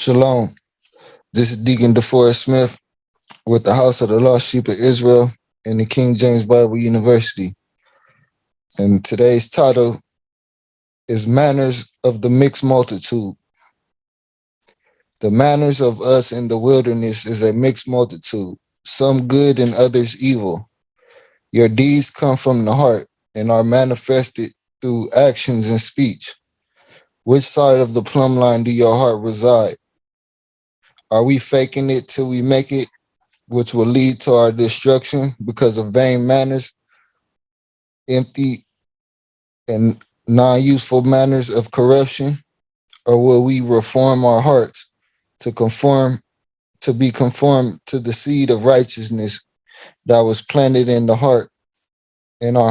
Shalom. This is Deacon DeForest Smith with the House of the Lost Sheep of Israel and the King James Bible University. And today's title is Manners of the Mixed Multitude. The manners of us in the wilderness is a mixed multitude, some good and others evil. Your deeds come from the heart and are manifested through actions and speech. Which side of the plumb line do your heart reside? Are we faking it till we make it, which will lead to our destruction because of vain manners, empty and non-useful manners of corruption? Or will we reform our hearts to be conformed to the seed of righteousness that was planted in our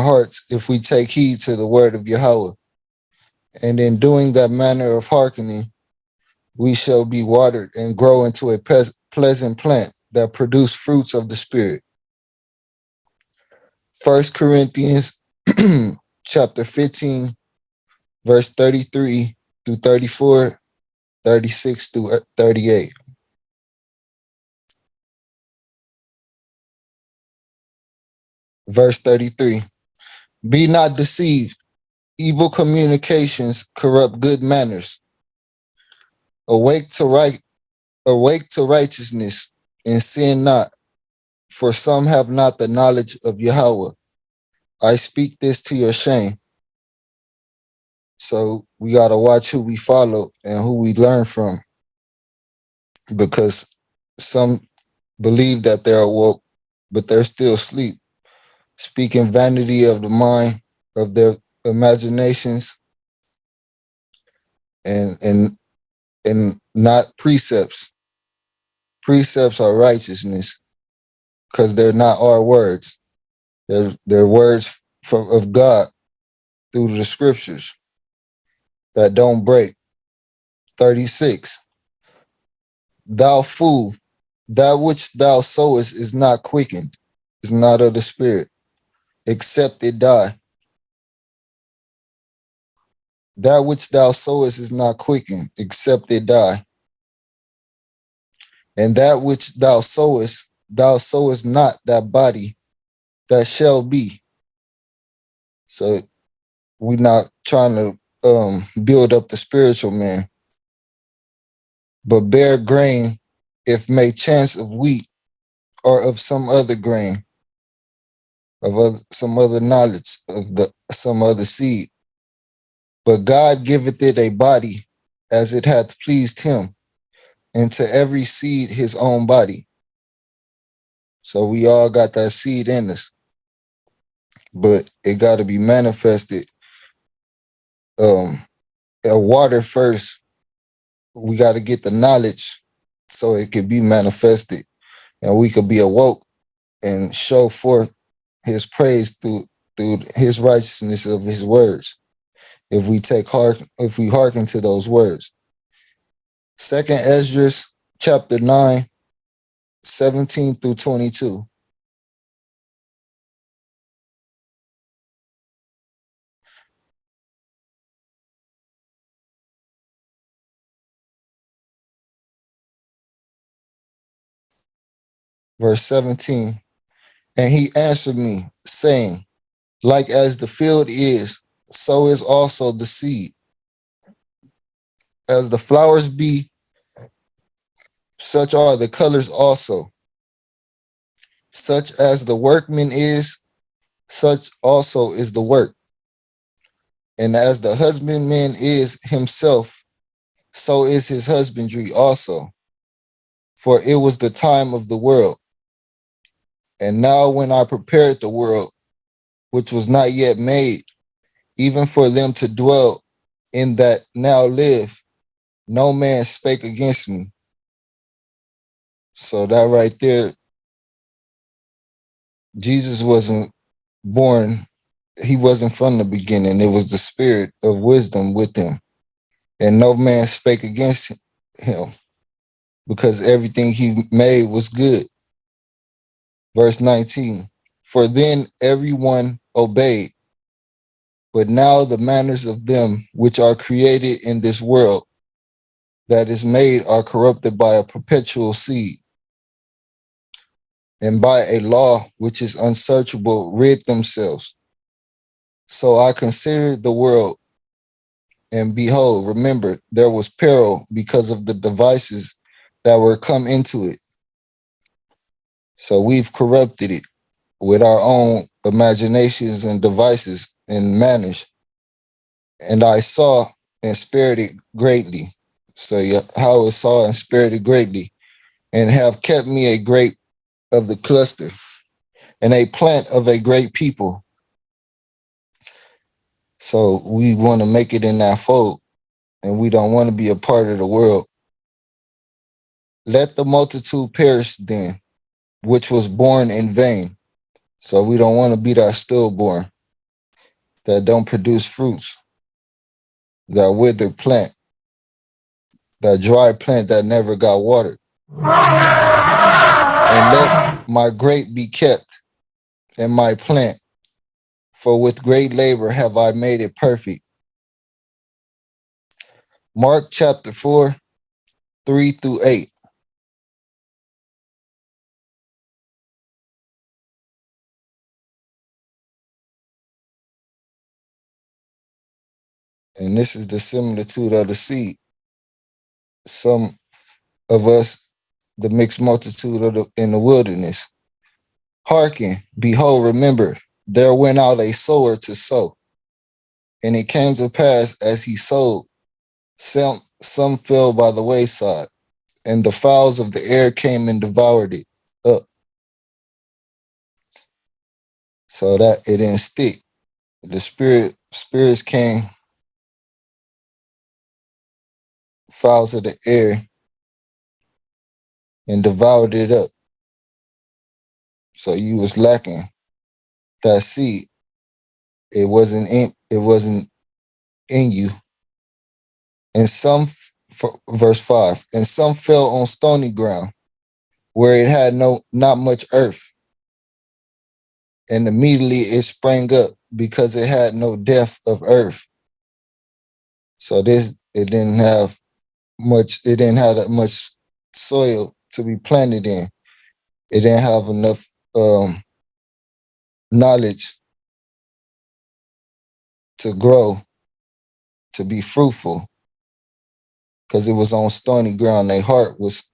hearts, if we take heed to the word of Yahweh? And in doing that manner of hearkening, we shall be watered and grow into a pleasant plant that produce fruits of the Spirit. 1 Corinthians chapter 15, verse 33 through 34, 36 through 38. Verse 33, be not deceived. Evil communications corrupt good manners. Awake to righteousness and sin not, for some have not the knowledge of Yahweh. I speak this to your shame. So we got to watch who we follow and who we learn from, because some believe that they're awoke, but they're still asleep, speaking vanity of the mind, of their imaginations, and not precepts. Precepts are righteousness, because they're not our words. They're words of God through the scriptures that don't break. 36, thou fool, that which thou sowest is not quickened, is not of the spirit, except it die. That which thou sowest is not quickened, except it die. And that which thou sowest not that body that shall be. So we're not trying to build up the spiritual man, but bear grain if may chance of wheat or of some other grain, some other knowledge, some other seed. But God giveth it a body as it hath pleased him, and to every seed his own body. So we all got that seed in us, but it got to be manifested. Water first. We got to get the knowledge so it could be manifested, and we could be awoke and show forth his praise through his righteousness of his words. If we hearken to those words. 2nd Esdras chapter 9, 17 through 22. Verse 17. And he answered me, saying, like as the field is, so is also the seed. As the flowers be, such are the colors also. Such as the workman is, such also is the work. And as the husbandman is himself, so is his husbandry also. For it was the time of the world. And now when I prepared the world, which was not yet made, even for them to dwell in that now live, no man spake against me. So that right there, Jesus wasn't born. He wasn't from the beginning. It was the spirit of wisdom with him. And no man spake against him, because everything he made was good. Verse 19, for then everyone obeyed. But now the manners of them which are created in this world that is made are corrupted by a perpetual seed, and by a law which is unsearchable rid themselves. So I considered the world, and behold, remember, there was peril because of the devices that were come into it. So we've corrupted it with our own imaginations and devices and manners. And I saw and spared it greatly. So Yahweh saw and spared it greatly, and have kept me a grape of the cluster, and a plant of a great people. So we want to make it in that fold, and we don't want to be a part of the world. Let the multitude perish then, which was born in vain. So we don't want to be that stillborn, that don't produce fruits, that withered plant, that dry plant that never got watered. And let my grape be kept, and my plant, for with great labor have I made it perfect. Mark chapter 4, 3-8. And this is the similitude of the seed. Some of us, the mixed multitude in the wilderness. Hearken, behold, remember, there went out a sower to sow. And it came to pass as he sowed, some fell by the wayside, and the fowls of the air came and devoured it up, so that it didn't stick. The spirits came, fowls of the air, and devoured it up. So you was lacking that seed. It wasn't in you. And some, verse 5, and some fell on stony ground, where it had not much earth, and immediately it sprang up, because it had no depth of earth. So it didn't have that much soil to be planted in. It didn't have enough knowledge to grow, to be fruitful, because it was on stony ground. Their heart was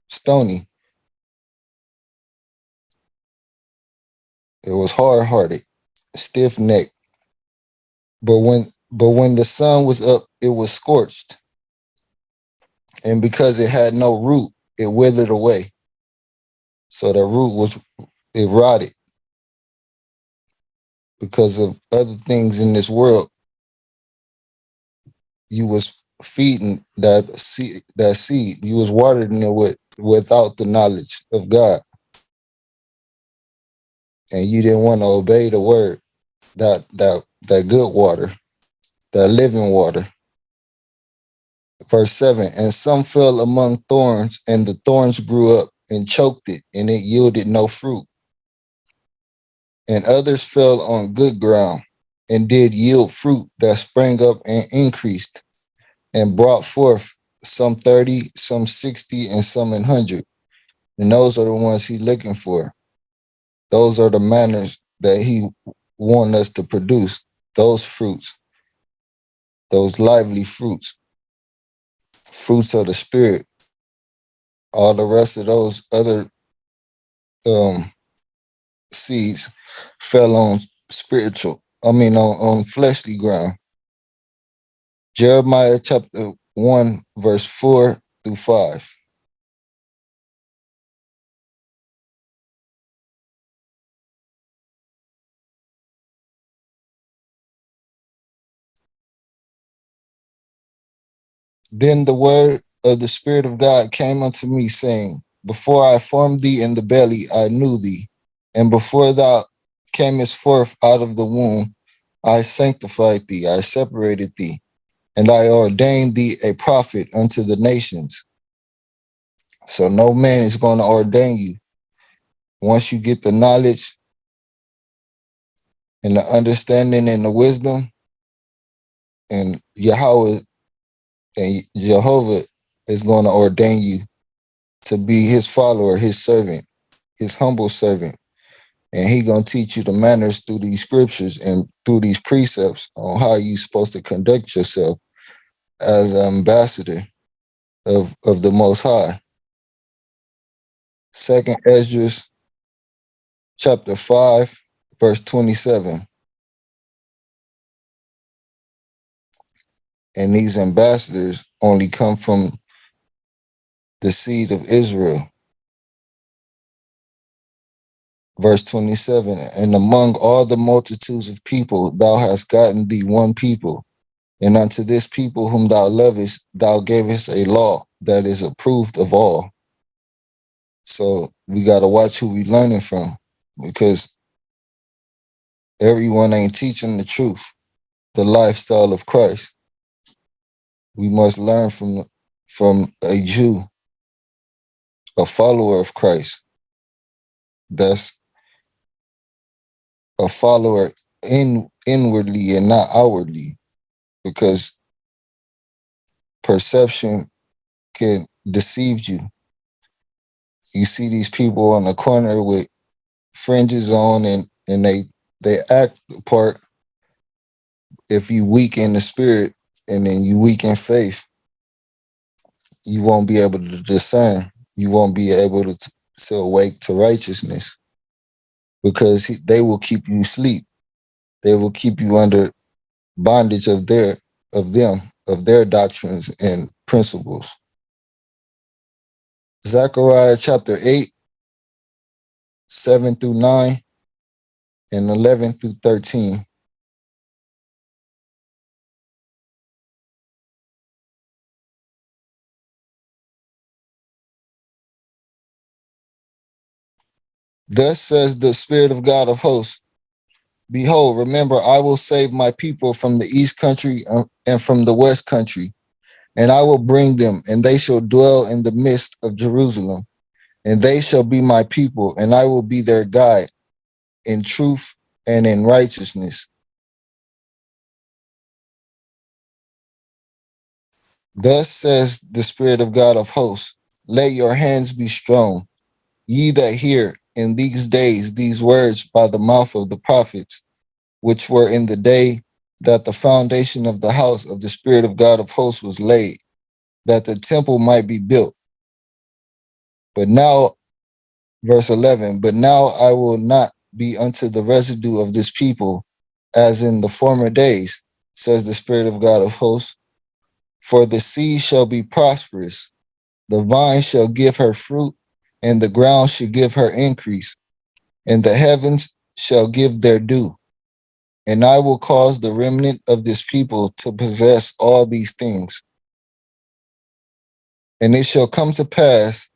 stony. It was hard-hearted, stiff-necked. But when the sun was up, it was scorched. And because it had no root, it withered away. So the root it rotted because of other things in this world. You was feeding that seed. You was watering it without the knowledge of God. And you didn't want to obey the word, that good water, that living water. Verse 7, and some fell among thorns, and the thorns grew up and choked it, and it yielded no fruit. And others fell on good ground, and did yield fruit that sprang up and increased, and brought forth some 30, some 60, and some 100. And those are the ones he's looking for. Those are the manners that he wants us to produce, those fruits, those lively fruits of the spirit. All the rest of those other seeds fell on on fleshly ground. Jeremiah chapter 1, verse 4-5. Then the word of the Spirit of God came unto me, saying, before I formed thee in the belly, I knew thee. And before thou camest forth out of the womb, I sanctified thee, I separated thee, and I ordained thee a prophet unto the nations. So no man is going to ordain you. Once you get the knowledge and the understanding and the wisdom, and Yahweh And Jehovah is going to ordain you to be his follower, his servant, his humble servant. And he going to teach you the manners through these scriptures and through these precepts on how you supposed to conduct yourself as an ambassador of the Most High. Second Ezra chapter 5, verse 27. And these ambassadors only come from the seed of Israel. Verse 27, and among all the multitudes of people, thou hast gotten thee one people. And unto this people whom thou lovest, thou gavest a law that is approved of all. So we got to watch who we learning from, because everyone ain't teaching the truth, the lifestyle of Christ. We must learn from a Jew, a follower of Christ. That's a follower inwardly and not outwardly, because perception can deceive you. You see these people on the corner with fringes on, and they act the part. If you weak in the spirit and then you weak in faith, you won't be able to discern. You won't be able to awake to righteousness, because they will keep you asleep. They will keep you under bondage of their doctrines and principles. Zechariah chapter 8, 7 through 9, and 11 through 13. Thus says the Spirit of God of hosts, behold, remember, I will save my people from the east country and from the west country, and I will bring them, and they shall dwell in the midst of Jerusalem, and they shall be my people, and I will be their guide in truth and in righteousness. Thus says the Spirit of God of hosts, let your hands be strong, ye that hear in these days these words by the mouth of the prophets, which were in the day that the foundation of the house of the Spirit of God of hosts was laid, that the temple might be built. But now, verse 11, but now I will not be unto the residue of this people as in the former days, says the Spirit of God of hosts. For the seed shall be prosperous, the vine shall give her fruit, and the ground shall give her increase, and the heavens shall give their due. And I will cause the remnant of this people to possess all these things. And it shall come to pass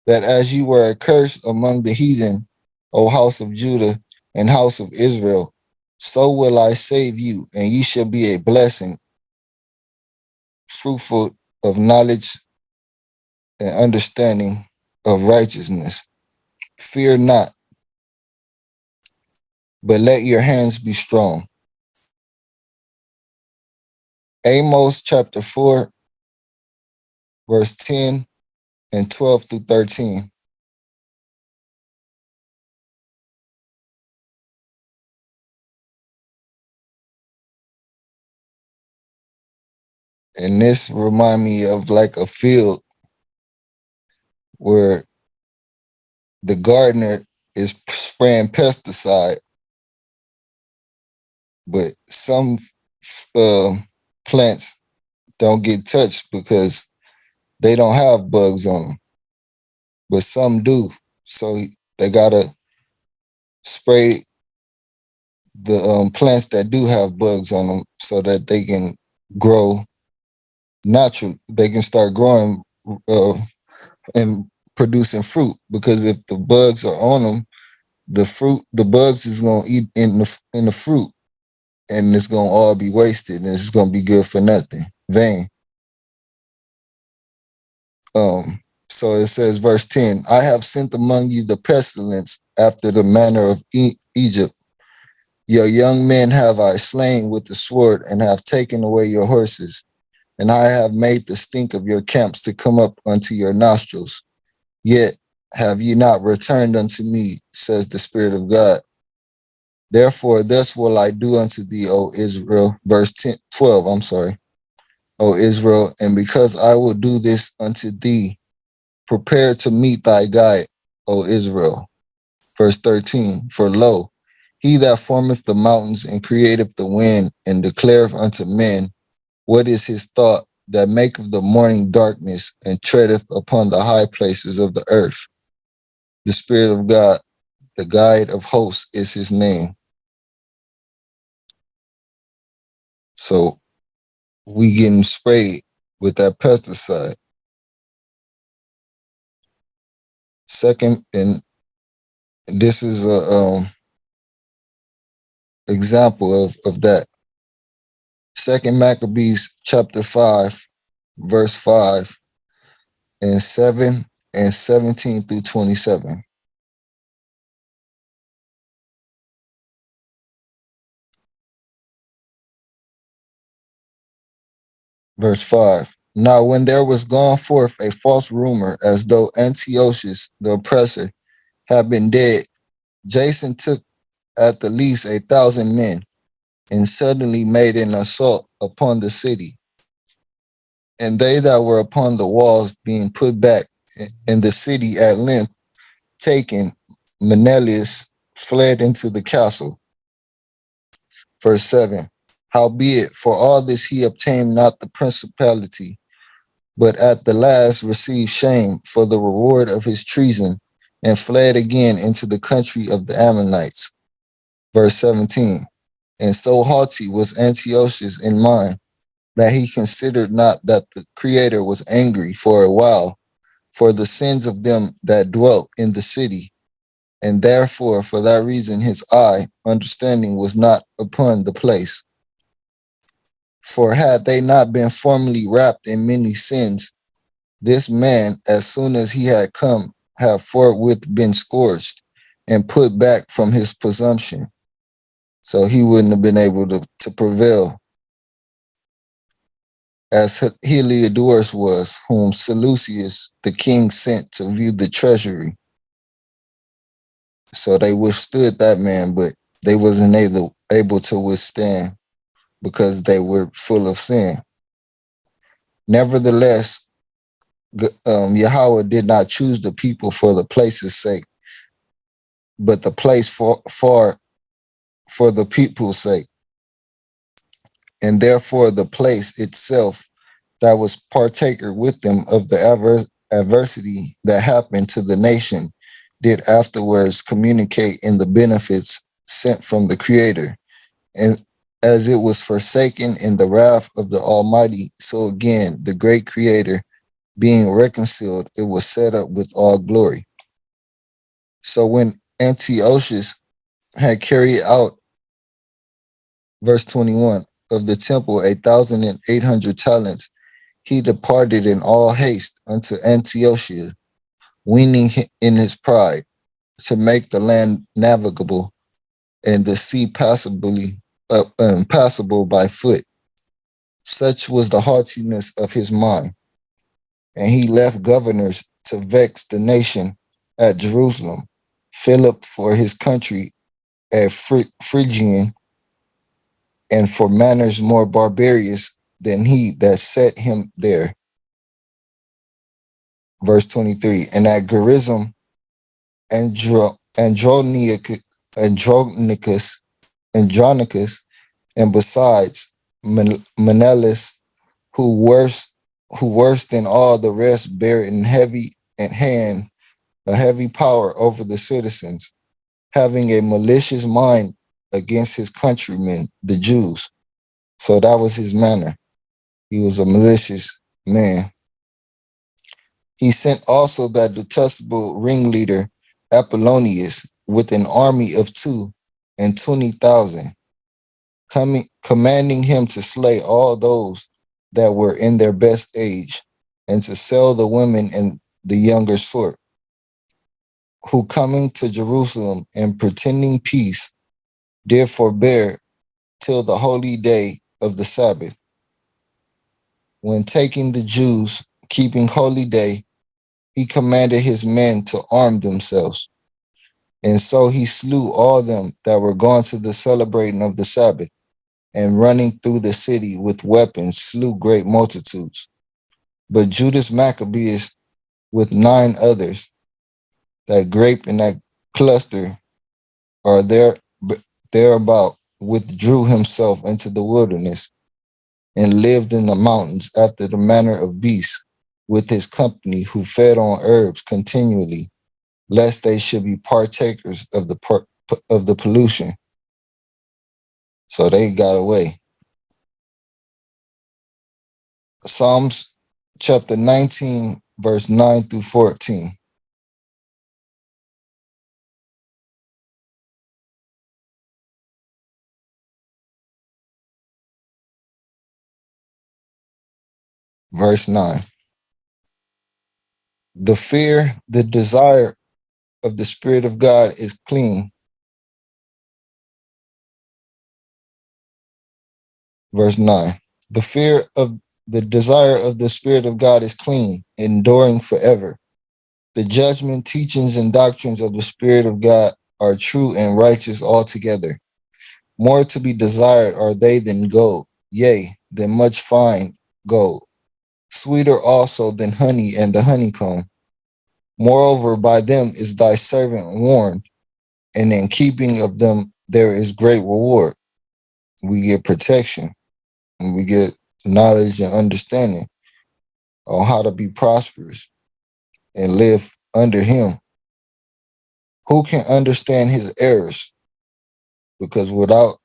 that as you were accursed among the heathen, O house of Judah and house of Israel, so will I save you, and ye shall be a blessing, fruitful of knowledge and understanding of righteousness. Fear not, but let your hands be strong. Amos chapter 4, verse 10 and 12 through 13. And this remind me of like a field where the gardener is spraying pesticide, but some plants don't get touched because they don't have bugs on them, but some do. So they gotta spray the plants that do have bugs on them so that they can grow natural. They can start growing and producing fruit. Because if the bugs are on them, the bugs is gonna eat in the fruit, and it's gonna all be wasted, and it's gonna be good for nothing, vain. So it says, verse 10, I have sent among you the pestilence after the manner of Egypt. Your young men have I slain with the sword, and have taken away your horses. and I have made the stink of your camps to come up unto your nostrils. Yet have ye not returned unto me, says the Spirit of God. Therefore, thus will I do unto thee, O Israel. Verse 12, I'm sorry. O Israel, and because I will do this unto thee, prepare to meet thy God, O Israel. Verse 13, for lo, he that formeth the mountains and createth the wind and declareth unto men what is his thought, that maketh the morning darkness and treadeth upon the high places of the earth. The Spirit of God, the guide of hosts, is his name. So we getting sprayed with that pesticide. Second, and this is a example of that. Second Maccabees chapter 5, verse 5 and 7 and 17 through 27. Verse 5. Now when there was gone forth a false rumor, as though Antiochus the oppressor had been dead, Jason took at the least 1,000 men, and suddenly made an assault upon the city. And they that were upon the walls being put back, in the city at length taken, Menelaus fled into the castle. Verse 7. Howbeit, for all this he obtained not the principality, but at the last received shame for the reward of his treason, and fled again into the country of the Ammonites. Verse 17. And so haughty was Antiochus in mind, that he considered not that the Creator was angry for a while for the sins of them that dwelt in the city, and therefore for that reason his understanding was not upon the place. For had they not been formerly wrapped in many sins, this man, as soon as he had come, had forthwith been scourged and put back from his presumption. So he wouldn't have been able to prevail, as Heliodorus was, whom Seleucus the king sent to view the treasury. So they withstood that man, but they wasn't able to withstand because they were full of sin. Nevertheless, Yahweh did not choose the people for the place's sake, but the place for the people's sake. And therefore the place itself that was partaker with them of the adversity that happened to the nation did afterwards communicate in the benefits sent from the Creator. And as it was forsaken in the wrath of the Almighty, so again the great Creator, being reconciled, it was set up with all glory. So when Antiochus had carried out, verse 21, of the temple 1,800 talents, he departed in all haste unto Antiochia, weening in his pride, to make the land navigable and the sea passable by foot. Such was the haughtiness of his mind. And he left governors to vex the nation at Jerusalem, Philip for his country at Phrygian, and for manners more barbarous than he that set him there. Verse 23, and at Gerizim, Andronicus, and besides Menelaus, who worse than all the rest bare in heavy at hand a heavy power over the citizens, having a malicious mind against his countrymen, the Jews. So that was his manner. He was a malicious man. He sent also that detestable ringleader Apollonius with an army of 220,000, commanding him to slay all those that were in their best age, and to sell the women and the younger sort, who coming to Jerusalem and pretending peace, did forbear till the holy day of the Sabbath. when taking the Jews, keeping holy day, he commanded his men to arm themselves. And so he slew all them that were gone to the celebrating of the Sabbath, and running through the city with weapons slew great multitudes. But Judas Maccabeus with 9 others, that grape and that cluster are thereabout, withdrew himself into the wilderness, and lived in the mountains after the manner of beasts, with his company, who fed on herbs continually, lest they should be partakers of the pollution. So they got away. Psalms chapter 19, verse 9 through 14. Verse 9. The fear, the desire of the Spirit of God is clean. Verse 9. The fear of the desire of the Spirit of God is clean, enduring forever. The judgment, teachings, and doctrines of the Spirit of God are true and righteous altogether. More to be desired are they than gold, yea, than much fine gold. Sweeter also than honey and the honeycomb. Moreover, by them is thy servant warned, and in keeping of them there is great reward. We get protection, and we get knowledge and understanding on how to be prosperous and live under him. Who can understand his errors? Because without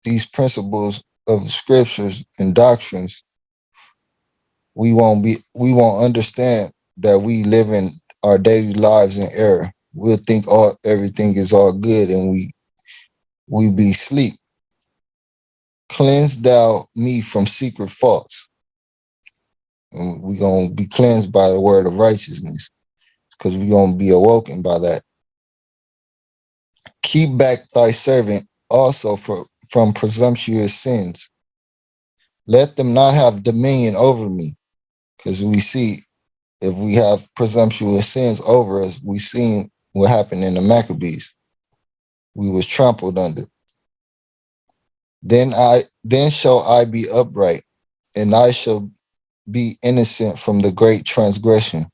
these principles of scriptures and doctrines, we won't understand that we live in our daily lives in error. We'll think everything is all good, and we be sleep. Cleanse thou me from secret faults. And we gonna be cleansed by the word of righteousness, because we gonna be awoken by that. Keep back thy servant also from presumptuous sins. Let them not have dominion over me, because we see if we have presumptuous sins over us, we seen what happened in the Maccabees. We was trampled under. Then shall I be upright, and I shall be innocent from the great transgression.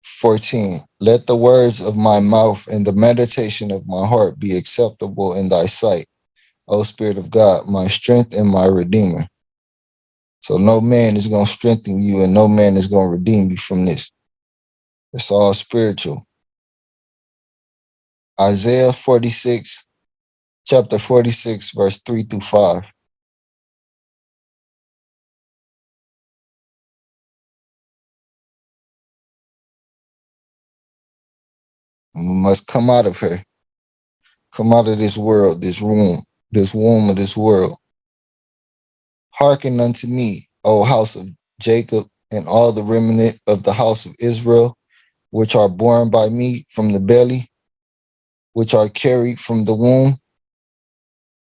14. Let the words of my mouth and the meditation of my heart be acceptable in thy sight, O Spirit of God, my strength and my redeemer. So no man is going to strengthen you, and no man is going to redeem you from this. It's all spiritual. Isaiah 46, chapter 46, verse 3 through 5. We must come out of her. Come out of this world, this womb of this world. Hearken unto me, O house of Jacob, and all the remnant of the house of Israel, which are born by me from the belly, which are carried from the womb,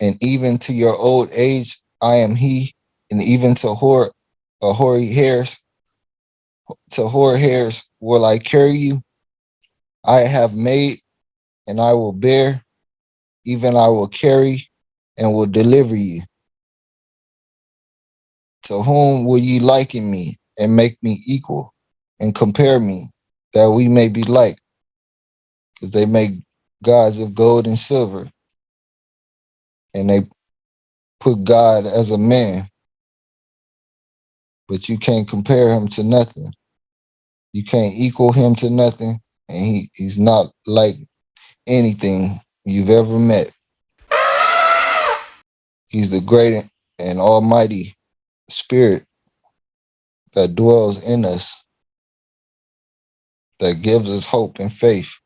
and even to your old age I am he, and even to hoary hairs, will I carry you. I have made, and I will bear, even I will carry, and will deliver you. To whom will ye liken me, and make me equal, and compare me, that we may be like? Because they make gods of gold and silver, and they put God as a man, but you can't compare him to nothing. You can't equal him to nothing, and he's not like anything you've ever met. He's the great and almighty spirit that dwells in us, that gives us hope and faith.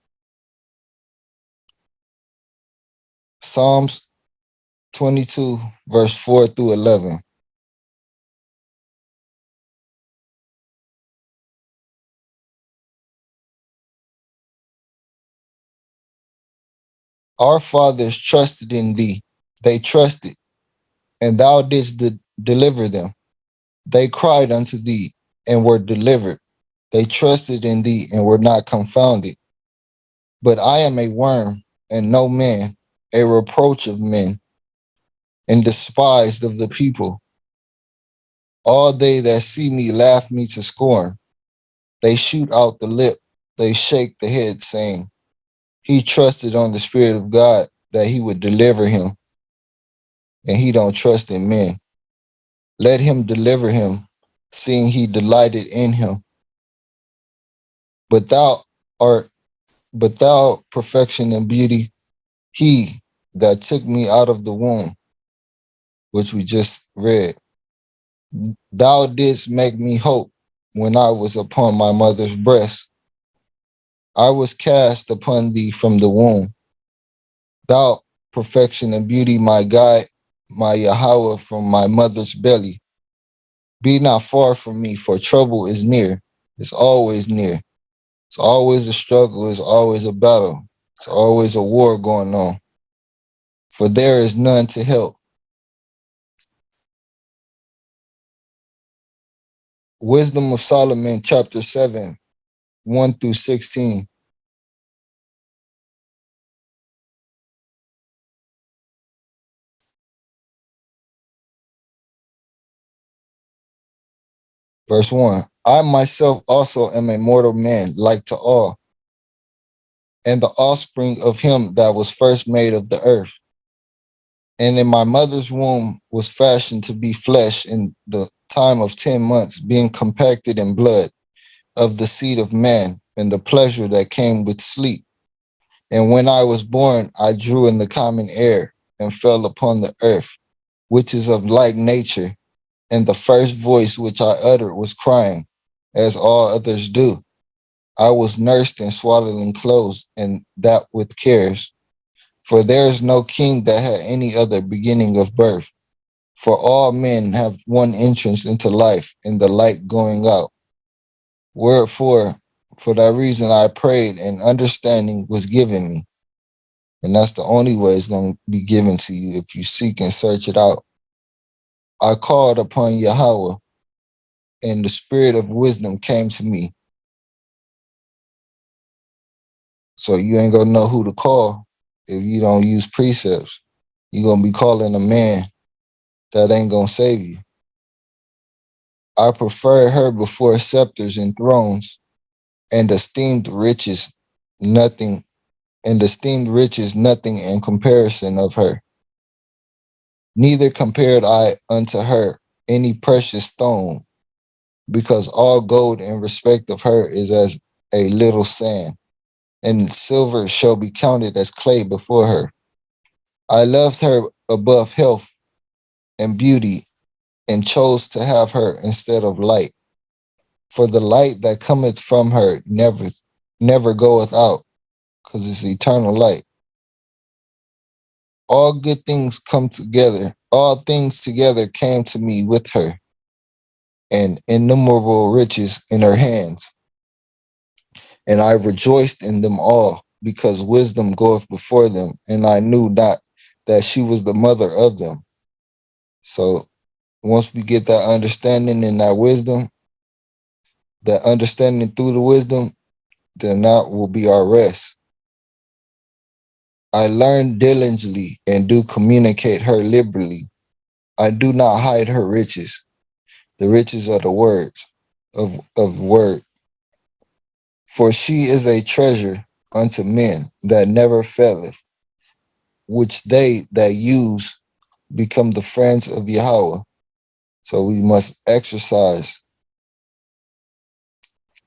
Psalms 22, verse 4 through 11. Our fathers trusted in thee. They trusted, and thou didst deliver them. They cried unto thee and were delivered. They trusted in thee and were not confounded. But I am a worm and no man, a reproach of men, and despised of the people. All they that see me laugh me to scorn. They shoot out the lip, they shake the head, saying, he trusted on the Spirit of God that he would deliver him, and he don't trust in men. Let him deliver him, seeing he delighted in him. But thou art perfection and beauty, he that took me out of the womb, which we just read. Thou didst make me hope when I was upon my mother's breast. I was cast upon thee from the womb. Thou perfection and beauty, my guide, my Yahweh from my mother's belly. Be not far from me, for trouble is near. It's always near. It's always a struggle. It's always a battle. It's always a war going on. For there is none to help. Wisdom of Solomon, chapter 7, 1 through 16. Verse 1. I myself also am a mortal man, like to all, and the offspring of him that was first made of the earth. And in my mother's womb was fashioned to be flesh in the time of 10 months, being compacted in blood of the seed of man, and the pleasure that came with sleep. And when I was born, I drew in the common air and fell upon the earth, which is of like nature. And the first voice which I uttered was crying, as all others do. I was nursed in swaddling clothes, and that with cares. For there is no king that had any other beginning of birth. For all men have one entrance into life, and the light going out. Wherefore, for that reason I prayed, and understanding was given me. And that's the only way it's going to be given to you if you seek and search it out. I called upon Yahweh, and the spirit of wisdom came to me. So you ain't going to know who to call if you don't use precepts. You're going to be calling a man that ain't going to save you. I prefer her before scepters and thrones, and esteemed riches nothing, nothing in comparison of her. Neither compared I unto her any precious stone, because all gold in respect of her is as a little sand, and silver shall be counted as clay before her. I loved her above health and beauty, and chose to have her instead of light. For the light that cometh from her never goeth out, because it's eternal light. All good things come together. All things together came to me with her, and innumerable riches in her hands. And I rejoiced in them all, because wisdom goeth before them, and I knew not that she was the mother of them. So once we get that understanding and that wisdom, that understanding through the wisdom, then that will be our rest. I learn diligently and do communicate her liberally. I do not hide her riches, the riches of the words of word. For she is a treasure unto men that never faileth, which they that use become the friends of Yahweh. So we must exercise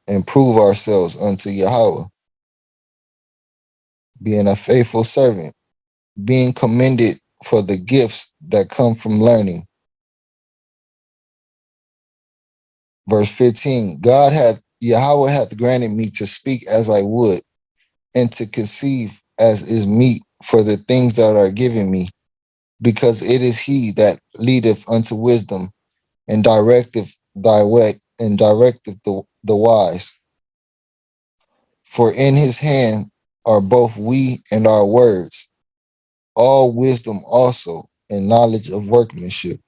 and prove ourselves unto Yahweh, being a faithful servant, being commended for the gifts that come from learning. Verse 15, Yahweh hath granted me to speak as I would, and to conceive as is meet for the things that are given me, because it is he that leadeth unto wisdom, and directeth the wise. For in his hand are both we and our words, all wisdom also, and knowledge of workmanship.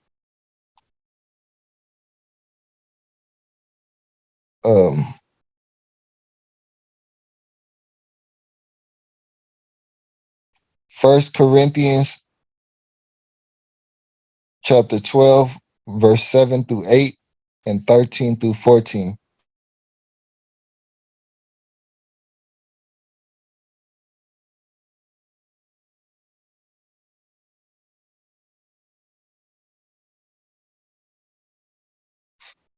um, 1 Corinthians chapter 12, verse 7 through 8 and 13 through 14.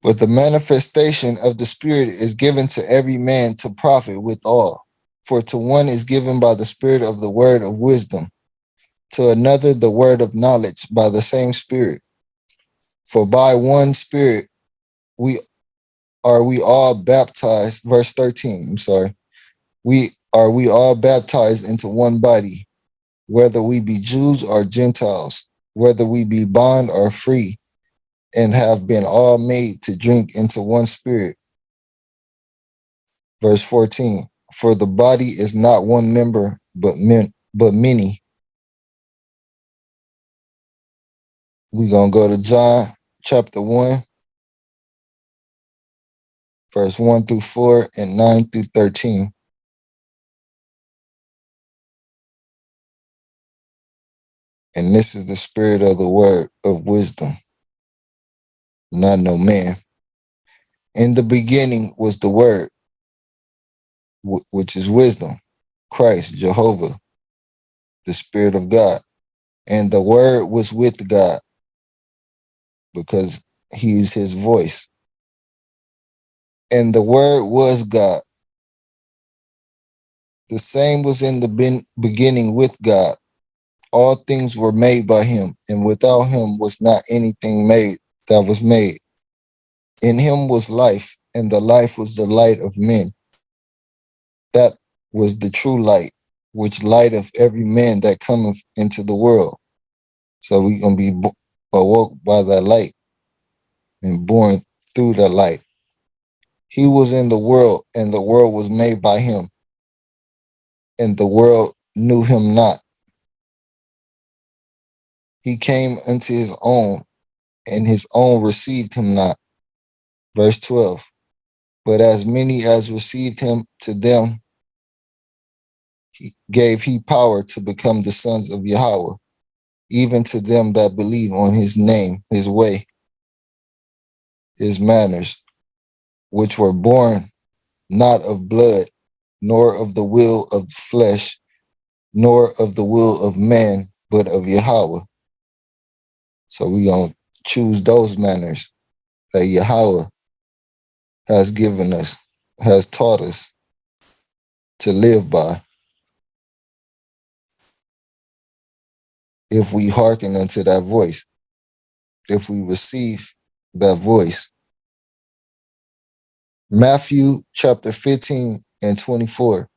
But the manifestation of the Spirit is given to every man to profit withal. For to one is given by the Spirit of the word of wisdom, to another the word of knowledge by the same Spirit. For by one Spirit we all baptized, verse 13, we all baptized into one body, whether we be Jews or Gentiles, whether we be bond or free, and have been all made to drink into one Spirit. Verse 14, for the body is not one member, but many. We're going to go to John chapter 1, verse 1 through 4 and 9 through 13. And this is the spirit of the word of wisdom, not no man. In the beginning was the word, which is wisdom, Christ, Jehovah, the Spirit of God. And the word was with God, because he is his voice. And the word was God. The same was in the beginning with God. All things were made by him, and without him was not anything made that was made. In him was life, and the life was the light of men. That was the true light, which lighteth every man that cometh into the world. So we're going to be awoke by that light and born through the light. He was in the world, and the world was made by him, and the world knew him not. He came unto his own, and his own received him not. Verse 12, but as many as received him, to them gave he power to become the sons of Yahweh, even to them that believe on his name, his way, his manners, which were born not of blood, nor of the will of the flesh, nor of the will of man, but of Yahweh. So we're going to choose those manners that Yahweh has given us, has taught us to live by, if we hearken unto that voice, if we receive that voice. Matthew chapter 15 and 24.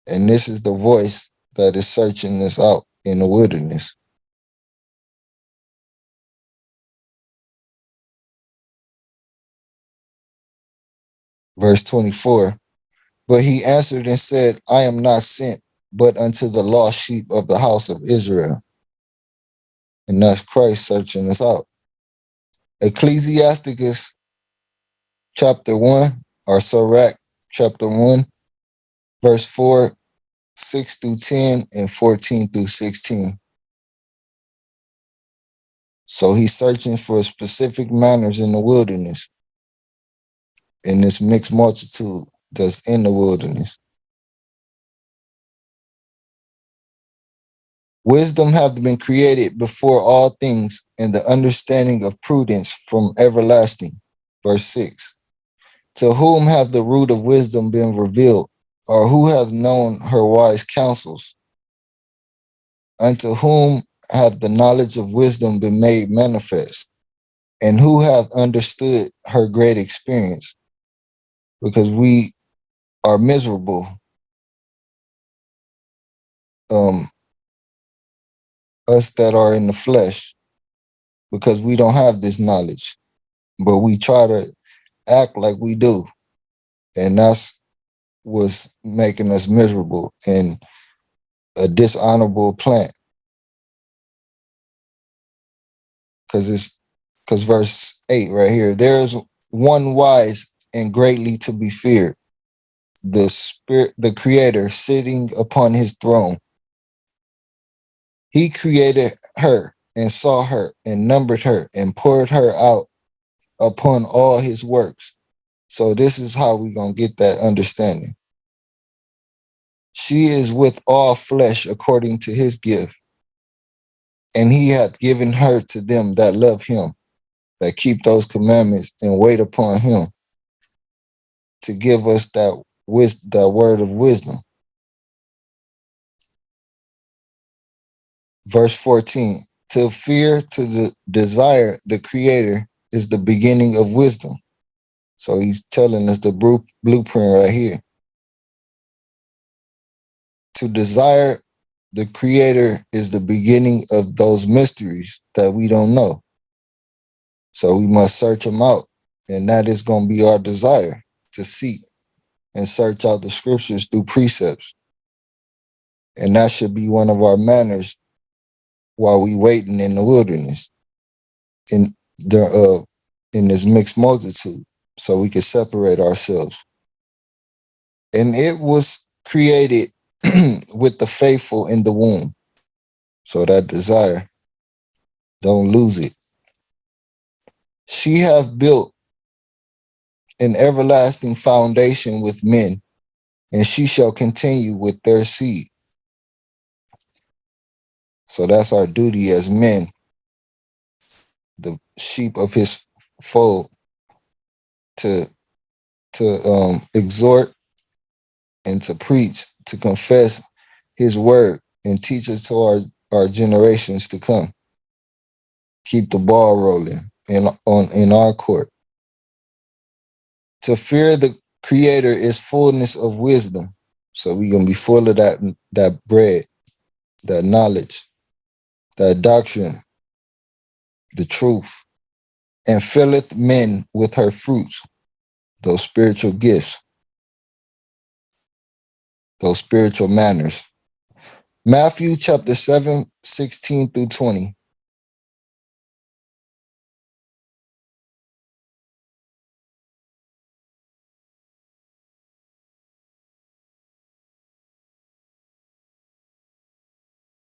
And this is the voice that is searching us out in the wilderness. Verse 24. But he answered and said, I am not sent, but unto the lost sheep of the house of Israel. And that's Christ searching us out. Ecclesiasticus chapter 1, or Sirach chapter 1, verse 4, 6 through 10, and 14 through 16. So he's searching for specific manners in the wilderness, in this mixed multitude that's in the wilderness. Wisdom hath been created before all things, and the understanding of prudence from everlasting. Verse 6. To whom hath the root of wisdom been revealed, or who hath known her wise counsels? Unto whom hath the knowledge of wisdom been made manifest, and who hath understood her great experience? Because we are miserable, us that are in the flesh, because we don't have this knowledge, but we try to act like we do. And that's what's making us miserable and a dishonorable plant. Because verse 8 right here. There is one wise and greatly to be feared, the creator sitting upon his throne. He created her and saw her and numbered her and poured her out upon all his works. So this is how we're going to get that understanding. She is with all flesh according to his gift, and he hath given her to them that love him, that keep those commandments and wait upon him to give us that word of wisdom. Verse 14, to fear, desire the creator is the beginning of wisdom. So he's telling us the blueprint right here. To desire the creator is the beginning of those mysteries that we don't know. So we must search them out. And that is going to be our desire, to seek and search out the scriptures through precepts. And that should be one of our manners while we waiting in the wilderness, in this mixed multitude, so we can separate ourselves. And it was created with the faithful in the womb. So that desire, don't lose it. She hath built an everlasting foundation with men, and she shall continue with their seed. So that's our duty as men, the sheep of his fold, to exhort and to preach, to confess his word and teach it to our generations to come. Keep the ball rolling in our court. To fear the creator is fullness of wisdom. So we're gonna be full of that bread, that knowledge, that doctrine, the truth, and filleth men with her fruits, those spiritual gifts, those spiritual manners. Matthew chapter 7, 16 through 20.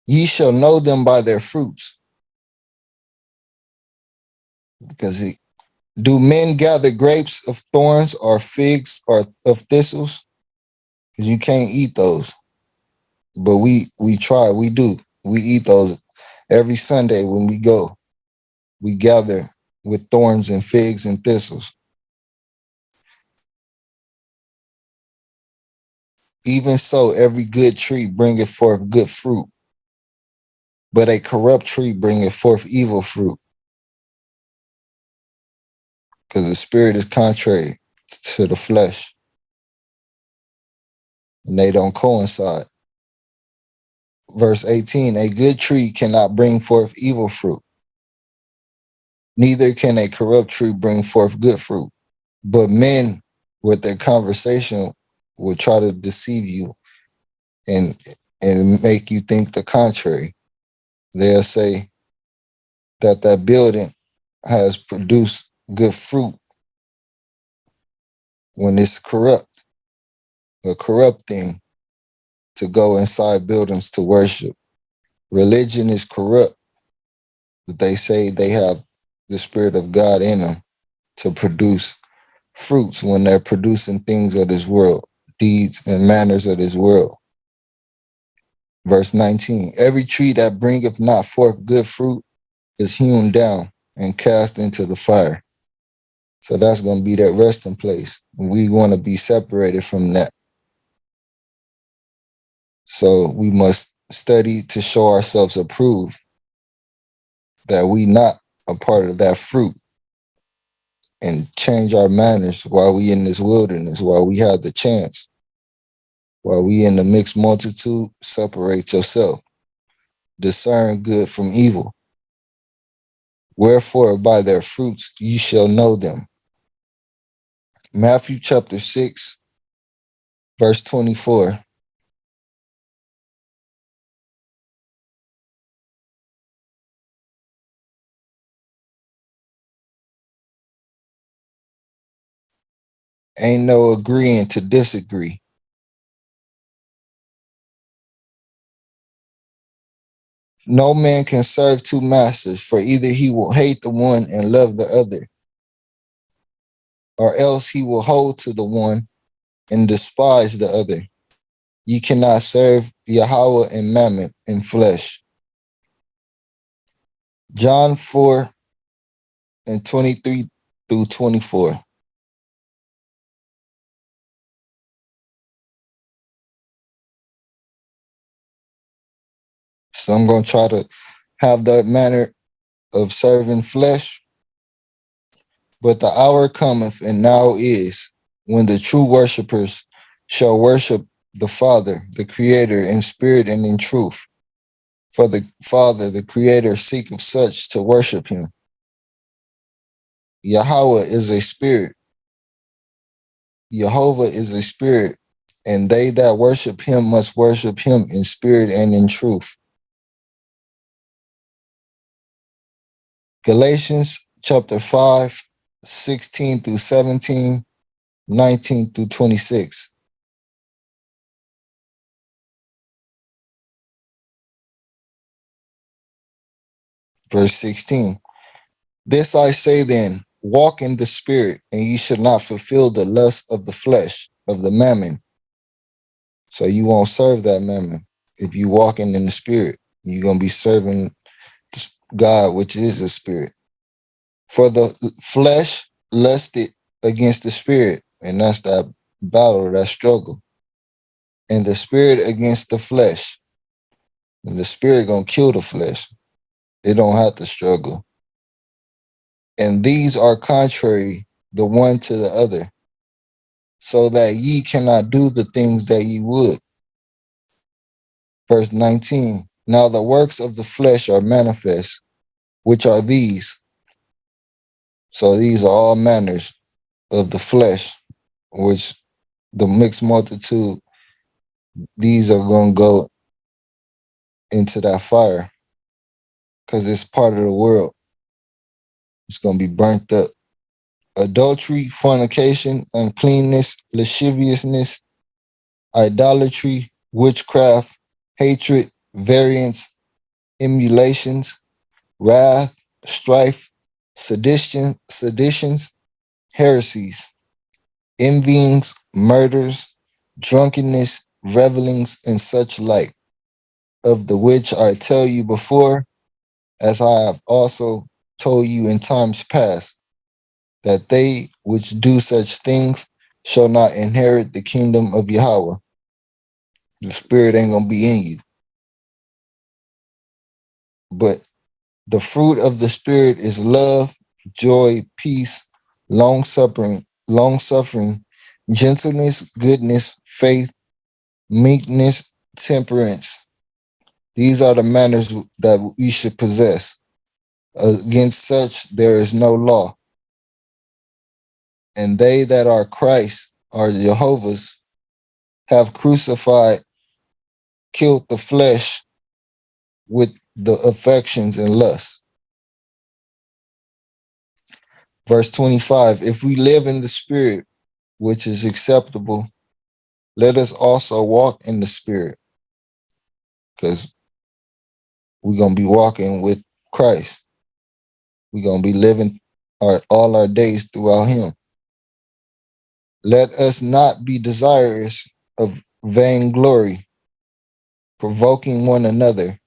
Ye shall know them by their fruits. Because do men gather grapes of thorns or figs or of thistles? Because you can't eat those. But we try, we do. We eat those every Sunday when we go. We gather with thorns and figs and thistles. Even so, every good tree bringeth forth good fruit, but a corrupt tree bringeth forth evil fruit. Because the spirit is contrary to the flesh, and they don't coincide. Verse 18, a good tree cannot bring forth evil fruit, neither can a corrupt tree bring forth good fruit. But men, with their conversation, will try to deceive you and make you think the contrary. They'll say that building has produced good fruit when it's corrupt, a corrupt thing to go inside buildings to worship. Religion is corrupt, but they say they have the Spirit of God in them to produce fruits when they're producing things of this world, deeds and manners of this world. Verse 19, every tree that bringeth not forth good fruit is hewn down and cast into the fire. So that's going to be that resting place. We want to be separated from that. So we must study to show ourselves approved, that we not a part of that fruit, and change our manners while we in this wilderness, while we have the chance. While we in the mixed multitude, separate yourself. Discern good from evil. Wherefore by their fruits ye shall know them. Matthew chapter 6, verse 24. Ain't no agreeing to disagree. No man can serve two masters, for either he will hate the one and love the other, or else he will hold to the one and despise the other. You cannot serve Yahweh and Mammon in flesh. John 4 and 23 through 24. So I'm going to try to have that manner of serving flesh. But the hour cometh, and now is, when the true worshipers shall worship the Father, the Creator, in spirit and in truth. For the Father, the Creator, seeketh such to worship him. Yahweh is a spirit. Jehovah is a spirit, and they that worship him must worship him in spirit and in truth. Galatians chapter 5, 16 through 17, 19 through 26. Verse 16. This I say then, walk in the spirit, and ye shall not fulfill the lust of the flesh, of the mammon. So you won't serve that mammon. If you walking in the spirit, you're going to be serving God, which is a spirit. For the flesh lusted against the spirit, and that's that battle, that struggle. And the spirit against the flesh. And the spirit going to kill the flesh. It don't have to struggle. And these are contrary the one to the other, so that ye cannot do the things that ye would. Verse 19. Now the works of the flesh are manifest, which are these. So these are all manners of the flesh, which the mixed multitude, these are going to go into that fire because it's part of the world. It's going to be burnt up. Adultery, fornication, uncleanness, lasciviousness, idolatry, witchcraft, hatred, variance, emulations, wrath, strife, seditions, heresies, envyings, murders, drunkenness, revelings, and such like, of the which I tell you before, as I have also told you in times past, that they which do such things shall not inherit the kingdom of Yahweh. The spirit ain't going to be in you. But the fruit of the spirit is love, joy, peace, long-suffering, gentleness, goodness, faith, meekness, temperance. These are the manners that we should possess. Against such there is no law. And they that are Christ, are Jehovah's, have crucified, killed the flesh with the affections and lusts. Verse 25, if we live in the spirit, which is acceptable, let us also walk in the spirit, because we're going to be walking with Christ. We're going to be living all our days throughout him. Let us not be desirous of vainglory, provoking one another,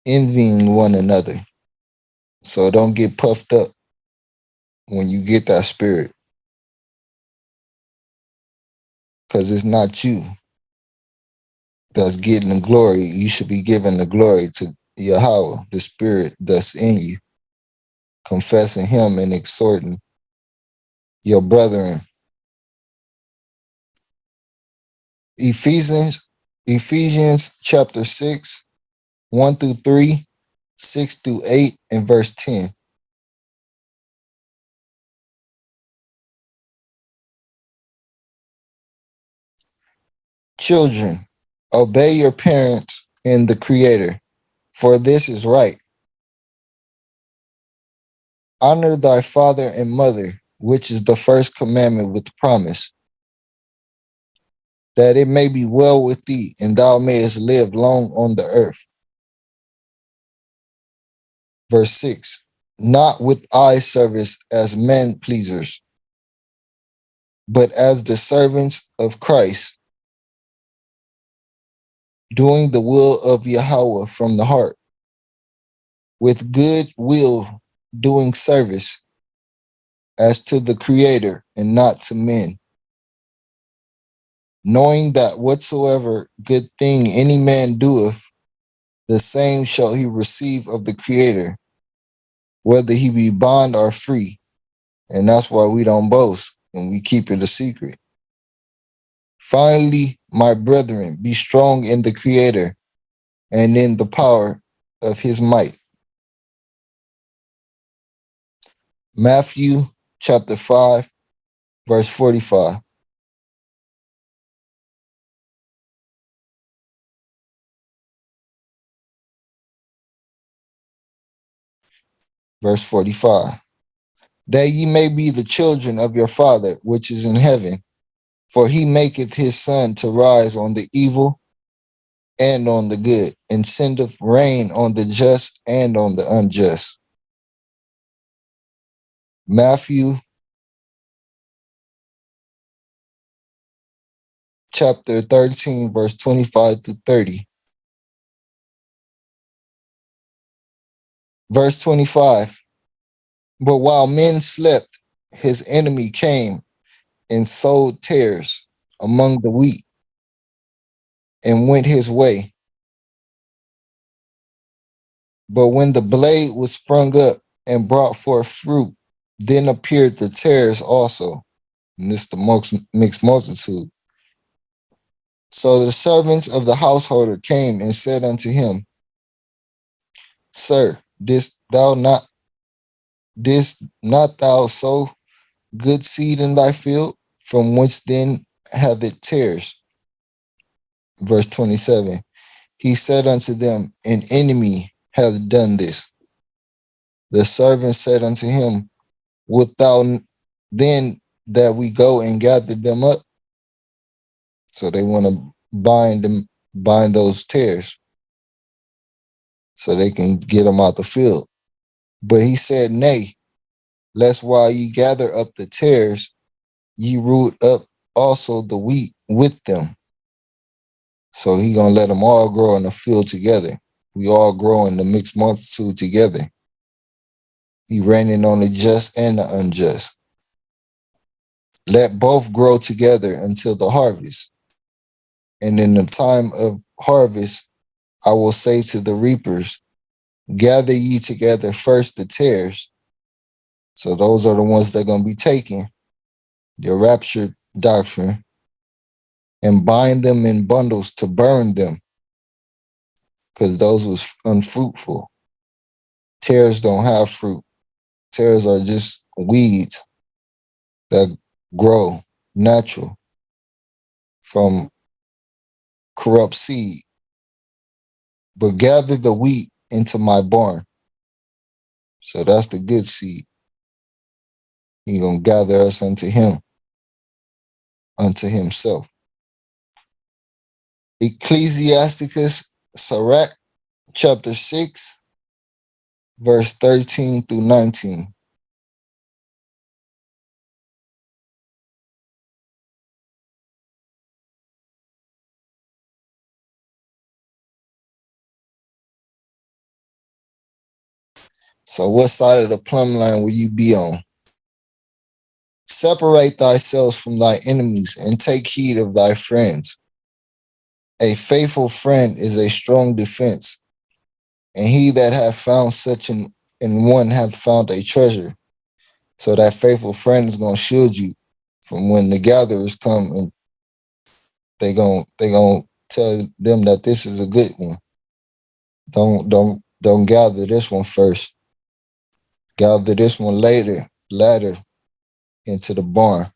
envying one another. So don't get puffed up when you get that spirit, because it's not you that's getting the glory. You should be giving the glory to Yahweh, the spirit that's in you, confessing him and exhorting your brethren. Ephesians chapter 6, 1 through 3, 6 through 8, and verse 10. Children, obey your parents and the Creator, for this is right. Honor thy father and mother, which is the first commandment with promise, that it may be well with thee, and thou mayest live long on the earth. Verse 6, not with eye service as men pleasers, but as the servants of Christ, doing the will of Yahweh from the heart, with good will doing service as to the Creator and not to men, knowing that whatsoever good thing any man doeth, the same shall he receive of the Creator, whether he be bond or free. And that's why we don't boast and we keep it a secret. Finally, my brethren, be strong in the Creator and in the power of his might. Matthew chapter 5, verse 45. Verse 45. That ye may be the children of your Father which is in heaven, for he maketh his sun to rise on the evil and on the good, and sendeth rain on the just and on the unjust. Matthew chapter 13, verse 25 to 30. Verse 25. But while men slept, his enemy came and sowed tares among the wheat and went his way. But when the blade was sprung up and brought forth fruit, then appeared the tares also. And this the mixed multitude. So the servants of the householder came and said unto him, Sir, didst not thou sow good seed in thy field? From whence then hath it tares? Verse 27. He said unto them, an enemy hath done this. The servant said unto him, wilt thou then that we go and gather them up? So they want to bind those tares so they can get them out the field. But he said, nay, lest while ye gather up the tares, ye root up also the wheat with them. So he gonna let them all grow in the field together. We all grow in the mixed multitude together. He raining on the just and the unjust. Let both grow together until the harvest. And in the time of harvest, I will say to the reapers, gather ye together first the tares. So those are the ones that are going to be taken, the rapture doctrine, and bind them in bundles to burn them, because those was unfruitful. Tares don't have fruit. Tares are just weeds that grow natural from corrupt seed. But gather the wheat into my barn. So that's the good seed. He's going to gather us unto him, unto himself. Ecclesiasticus Sirach, chapter 6, verse 13 through 19. So what side of the plumb line will you be on? Separate thyself from thy enemies and take heed of thy friends. A faithful friend is a strong defense, and he that hath found such in one hath found a treasure. So that faithful friend is going to shield you from when the gatherers come, and they going to tell them that this is a good one. Don't gather this one first. Gather this one later into the barn.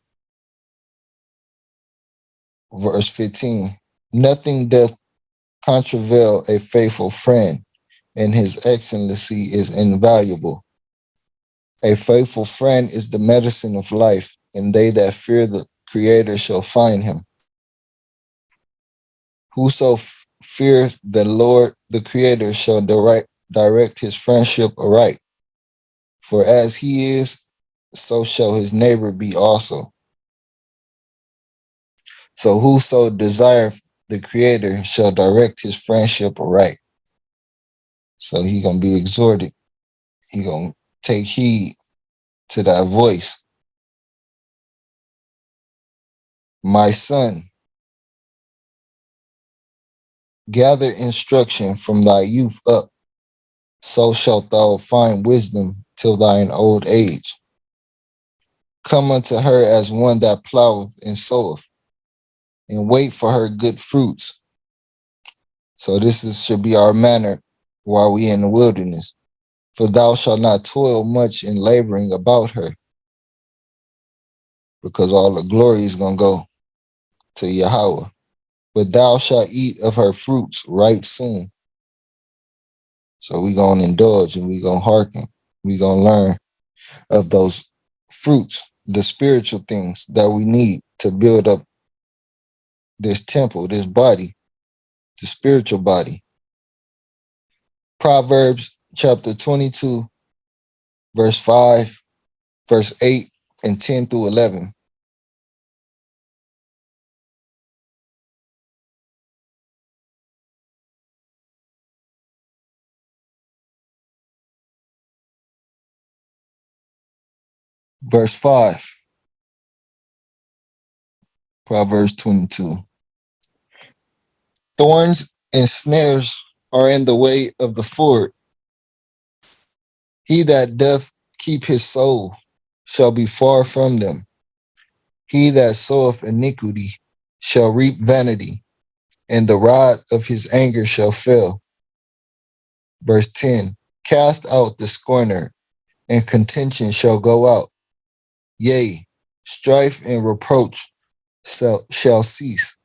Verse 15. Nothing doth contravail a faithful friend, and his excellency is invaluable. A faithful friend is the medicine of life, and they that fear the Creator shall find him. Whoso feareth the Lord, the Creator, shall direct his friendship aright. For as he is, so shall his neighbor be also. So whoso desireth the Creator shall direct his friendship aright. So he gonna be exhorted. He gonna take heed to that voice. My son, gather instruction from thy youth up, so shalt thou find wisdom till thine old age. Come unto her as one that ploweth and soweth, and wait for her good fruits. So should be our manner while we in the wilderness. For thou shalt not toil much in laboring about her, because all the glory is going to go to Yahweh. But thou shalt eat of her fruits right soon. So we going to indulge and we going to hearken. We going to learn of those fruits, the spiritual things that we need to build up this temple, this body, the spiritual body. Proverbs chapter 22, verse 5, verse 8, and 10 through 11. Verse 5, Proverbs 22. Thorns and snares are in the way of the forward. He that doth keep his soul shall be far from them. He that soweth iniquity shall reap vanity, and the rod of his anger shall fail. Verse 10, cast out the scorner, and contention shall go out. Yea, strife and reproach shall cease.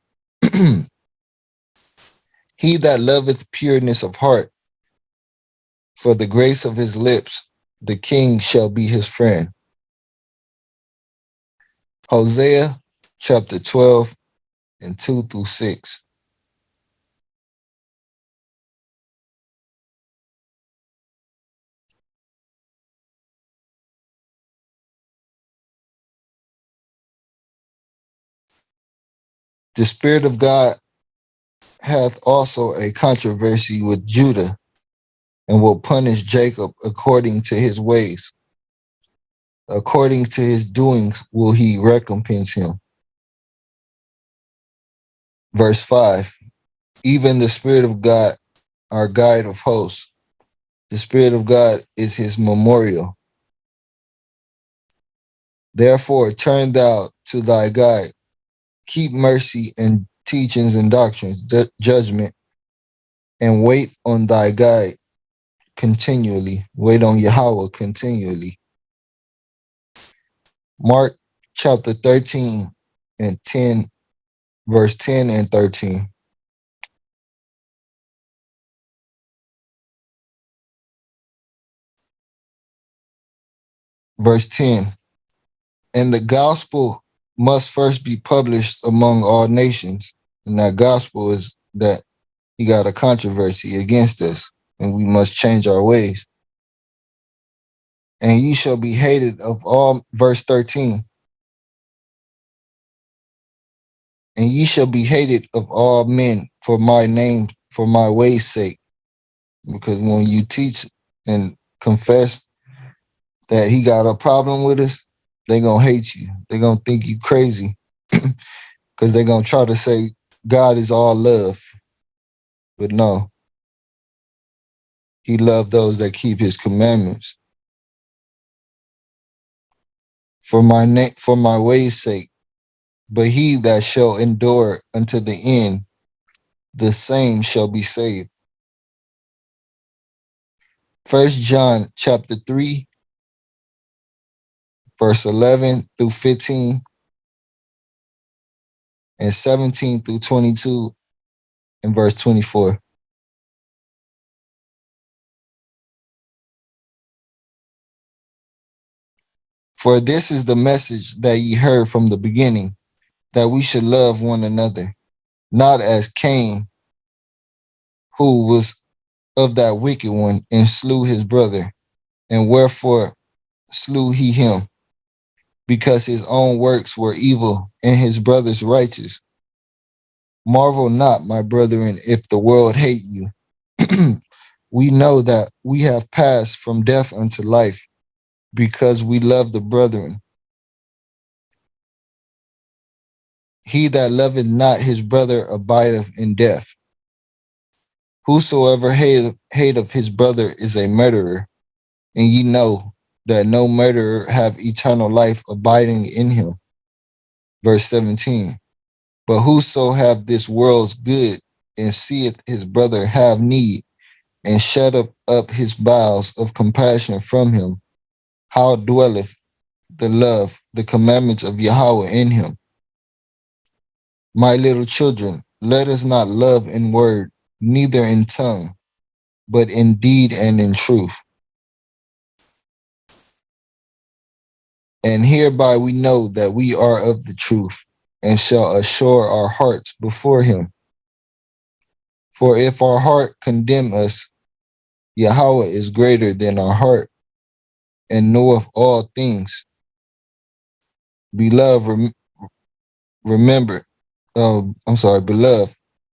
He that loveth pureness of heart, for the grace of his lips, the king shall be his friend. Hosea chapter 12 and 2 through 6. The Spirit of God hath also a controversy with Judah, and will punish Jacob according to his ways. According to his doings will he recompense him. Verse 5, even the Spirit of God, our guide of hosts, the Spirit of God is his memorial. Therefore turn thou to thy guide, keep mercy and teachings and doctrines, judgment, and wait on thy guide continually. Wait on Yahweh continually. Mark chapter 13 and 10, verse 10 and 13. Verse 10, and the gospel must first be published among all nations. And that gospel is that he got a controversy against us, and we must change our ways. And ye shall be hated of all, verse 13, and ye shall be hated of all men for my name, for my ways' sake. Because when you teach and confess that he got a problem with us, they gonna hate you. They gonna think you crazy. Because they gonna try to say God is all love. But no, he loved those that keep his commandments. For my ways' sake. But he that shall endure unto the end, the same shall be saved. 1 John chapter 3, verse 11 through 15, and 17 through 22, and verse 24. For this is the message that ye heard from the beginning, that we should love one another, not as Cain, who was of that wicked one, and slew his brother. And wherefore slew he him? Because his own works were evil, and his brother's righteous. Marvel not, my brethren, if the world hate you. We know that we have passed from death unto life, because we love the brethren. He that loveth not his brother abideth in death. Whosoever hateth his brother is a murderer, and ye know that no murderer have eternal life abiding in him. Verse 17. But whoso have this world's good, and seeth his brother have need, and shut up his bowels of compassion from him, how dwelleth the love, the commandments of Yahweh in him? My little children, let us not love in word, neither in tongue, but in deed and in truth. And hereby we know that we are of the truth, and shall assure our hearts before him. For if our heart condemn us, Yahweh is greater than our heart, and knoweth all things. Beloved, beloved,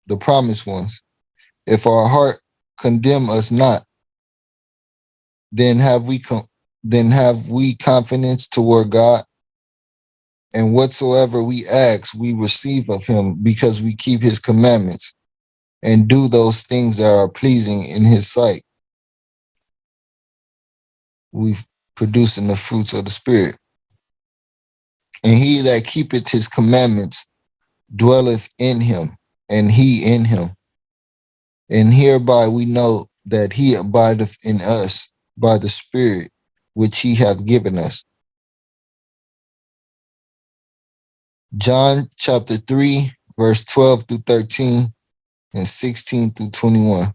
the promised ones. If our heart condemn us not, then have we confidence toward God, and whatsoever we ask, we receive of him, because we keep his commandments and do those things that are pleasing in his sight. We producing the fruits of the Spirit. And he that keepeth his commandments dwelleth in him, and he in him. And hereby we know that he abideth in us by the Spirit which he hath given us. John chapter 3, verse 12 through 13 and 16 through 21.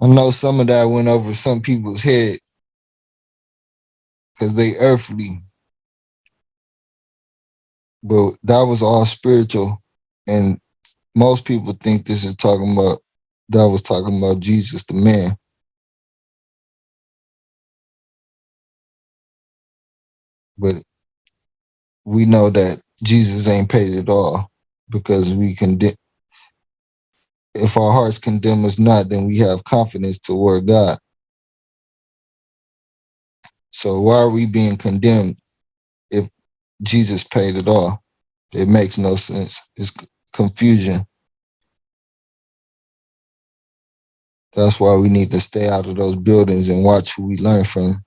I know some of that went over some people's head because they earthly, but that was all spiritual. And most people think this is talking about Jesus the man. But we know that Jesus ain't paid it all, because if our hearts condemn us not, then we have confidence toward God. So why are we being condemned if Jesus paid it all? It makes no sense. It's confusion. That's why we need to stay out of those buildings and watch who we learn from,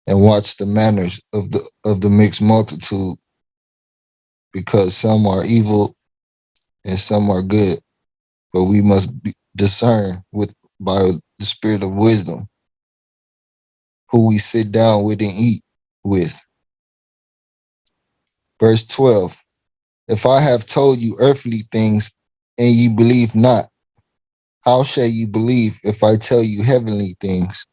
and watch the manners of the mixed multitude, because some are evil and some are good. But we must discern by the spirit of wisdom who we sit down with and eat with. Verse 12. If I have told you earthly things and ye believe not, how shall you believe if I tell you heavenly things?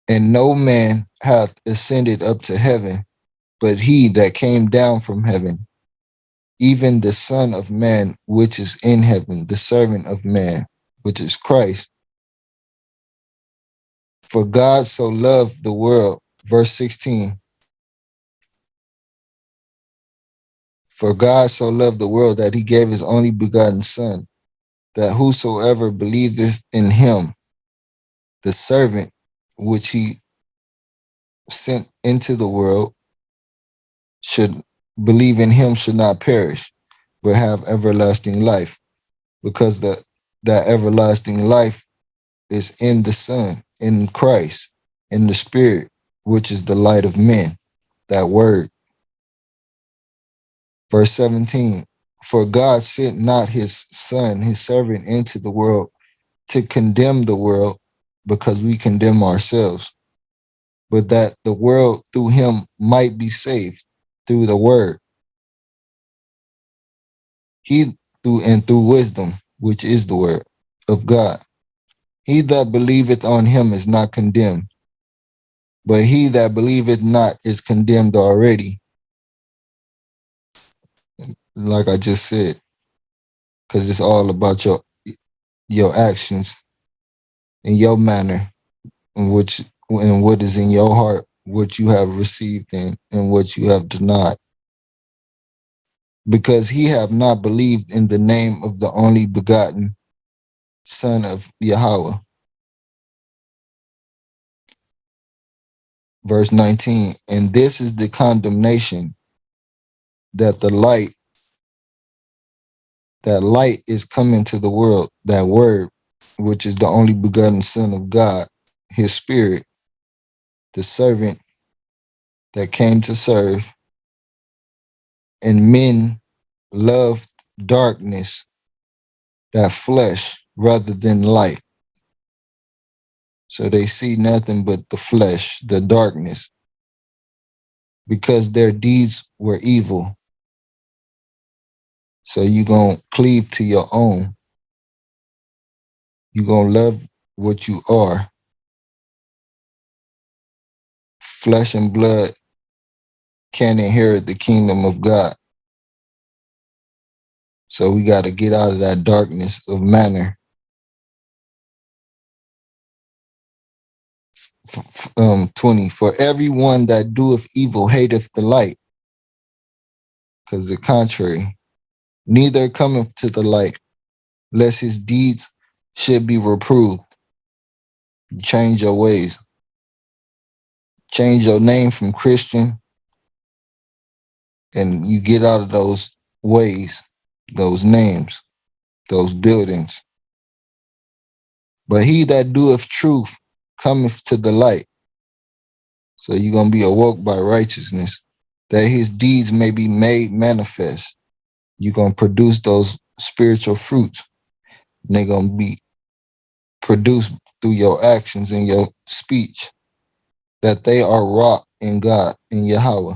And no man hath ascended up to heaven, but he that came down from heaven, even the Son of Man which is in heaven, the servant of man, which is Christ. For God so loved the world, verse 16. For God so loved the world that he gave his only begotten Son, that whosoever believeth in him, the servant which he sent into the world, should believe in him, should not perish, but have everlasting life. Because that everlasting life is in the Son, in Christ, in the Spirit, which is the light of men. That word. Verse 17. For God sent not his Son, his servant, into the world to condemn the world, because we condemn ourselves, but that the world through him might be saved through the word. Through wisdom, which is the word. of God. He that believeth on him is not condemned, but he that believeth not is condemned already, like I just said, because it's all about your actions and your manner and what is in your heart, what you have received and what you have denied. Because he have not believed in the name of the only begotten Son of Yahweh. Verse 19, and this is the condemnation, that light is come into the world, that word, which is the only begotten Son of God, his Spirit, the servant that came to serve, and men loved darkness, that flesh, rather than light. So they see nothing but the flesh, the darkness, because their deeds were evil. So you're going to cleave to your own. You're going to love what you are. Flesh and blood can't inherit the kingdom of God. So we got to get out of that darkness of manner. 20, for everyone that doeth evil hateth the light, because the contrary, neither cometh to the light, lest his deeds should be reproved. Change your ways. Change your name from Christian, and you get out of those ways, those names, those buildings. But he that doeth truth cometh to the light. So you're going to be awoke by righteousness, that his deeds may be made manifest. You're going to produce those spiritual fruits. And they're going to be produced through your actions and your speech, that they are wrought in God, in Yahweh.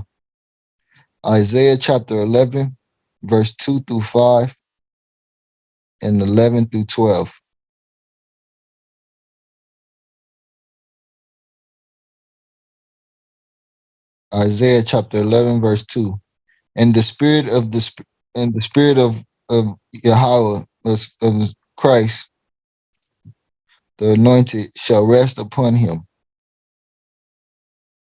Isaiah chapter 11, verse 2 through 5, and 11 through 12. Isaiah chapter 11, verse 2. And the spirit of Yahweh, of Christ, the anointed, shall rest upon him.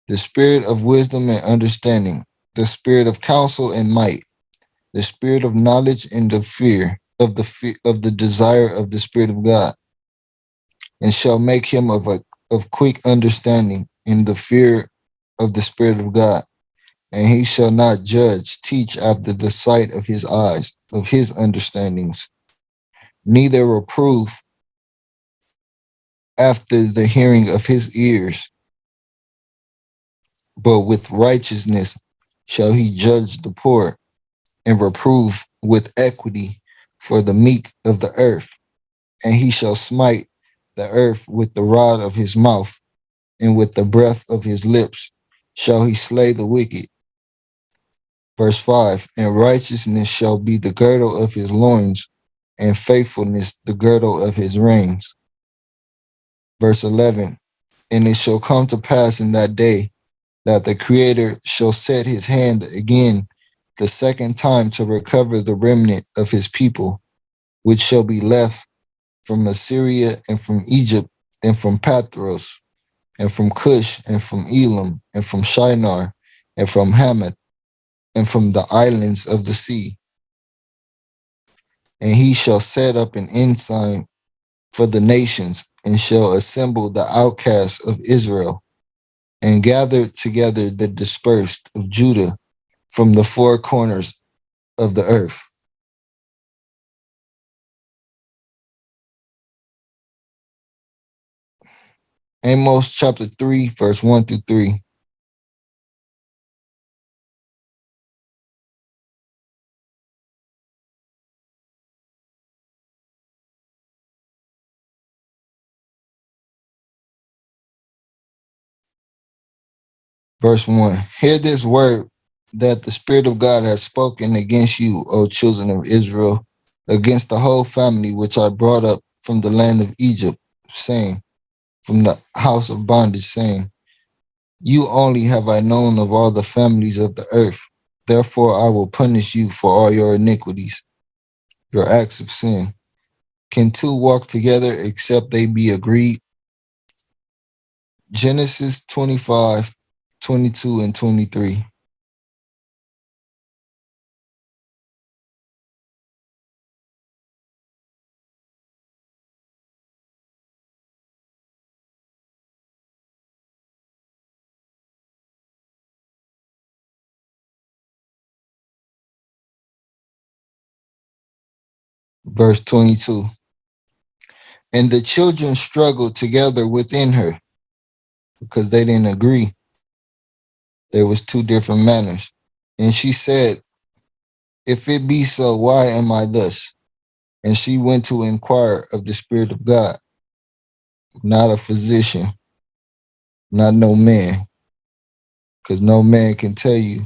The spirit of wisdom and understanding, the spirit of counsel and might, the spirit of knowledge and the fear of the desire of the Spirit of God, and shall make him of quick understanding in the fear of the Spirit of God. And he shall not teach after the sight of his eyes, of his understandings, neither reprove after the hearing of his ears, but with righteousness shall he judge the poor, and reprove with equity for the meek of the earth. And he shall smite the earth with the rod of his mouth, and with the breath of his lips shall he slay the wicked. Verse 5, and righteousness shall be the girdle of his loins, and faithfulness the girdle of his reins. Verse 11, and it shall come to pass in that day that the Creator shall set his hand again the second time to recover the remnant of his people, which shall be left from Assyria and from Egypt and from Pathros and from Cush and from Elam and from Shinar and from Hamath and from the islands of the sea. And he shall set up an ensign for the nations, and shall assemble the outcasts of Israel, and gather together the dispersed of Judah from the four corners of the earth. Amos chapter 3, verse 1 through 3. Verse 1. Hear this word that the Spirit of God has spoken against you, O children of Israel, against the whole family which I brought up from the land of Egypt, saying, from the house of bondage, saying, you only have I known of all the families of the earth. Therefore I will punish you for all your iniquities, your acts of sin. Can two walk together except they be agreed? Genesis 25, 22, and 23. Verse 22. And the children struggled together within her because they didn't agree. There was two different manners. And she said, if it be so, why am I thus? And she went to inquire of the Spirit of God, not a physician, not no man, because no man can tell you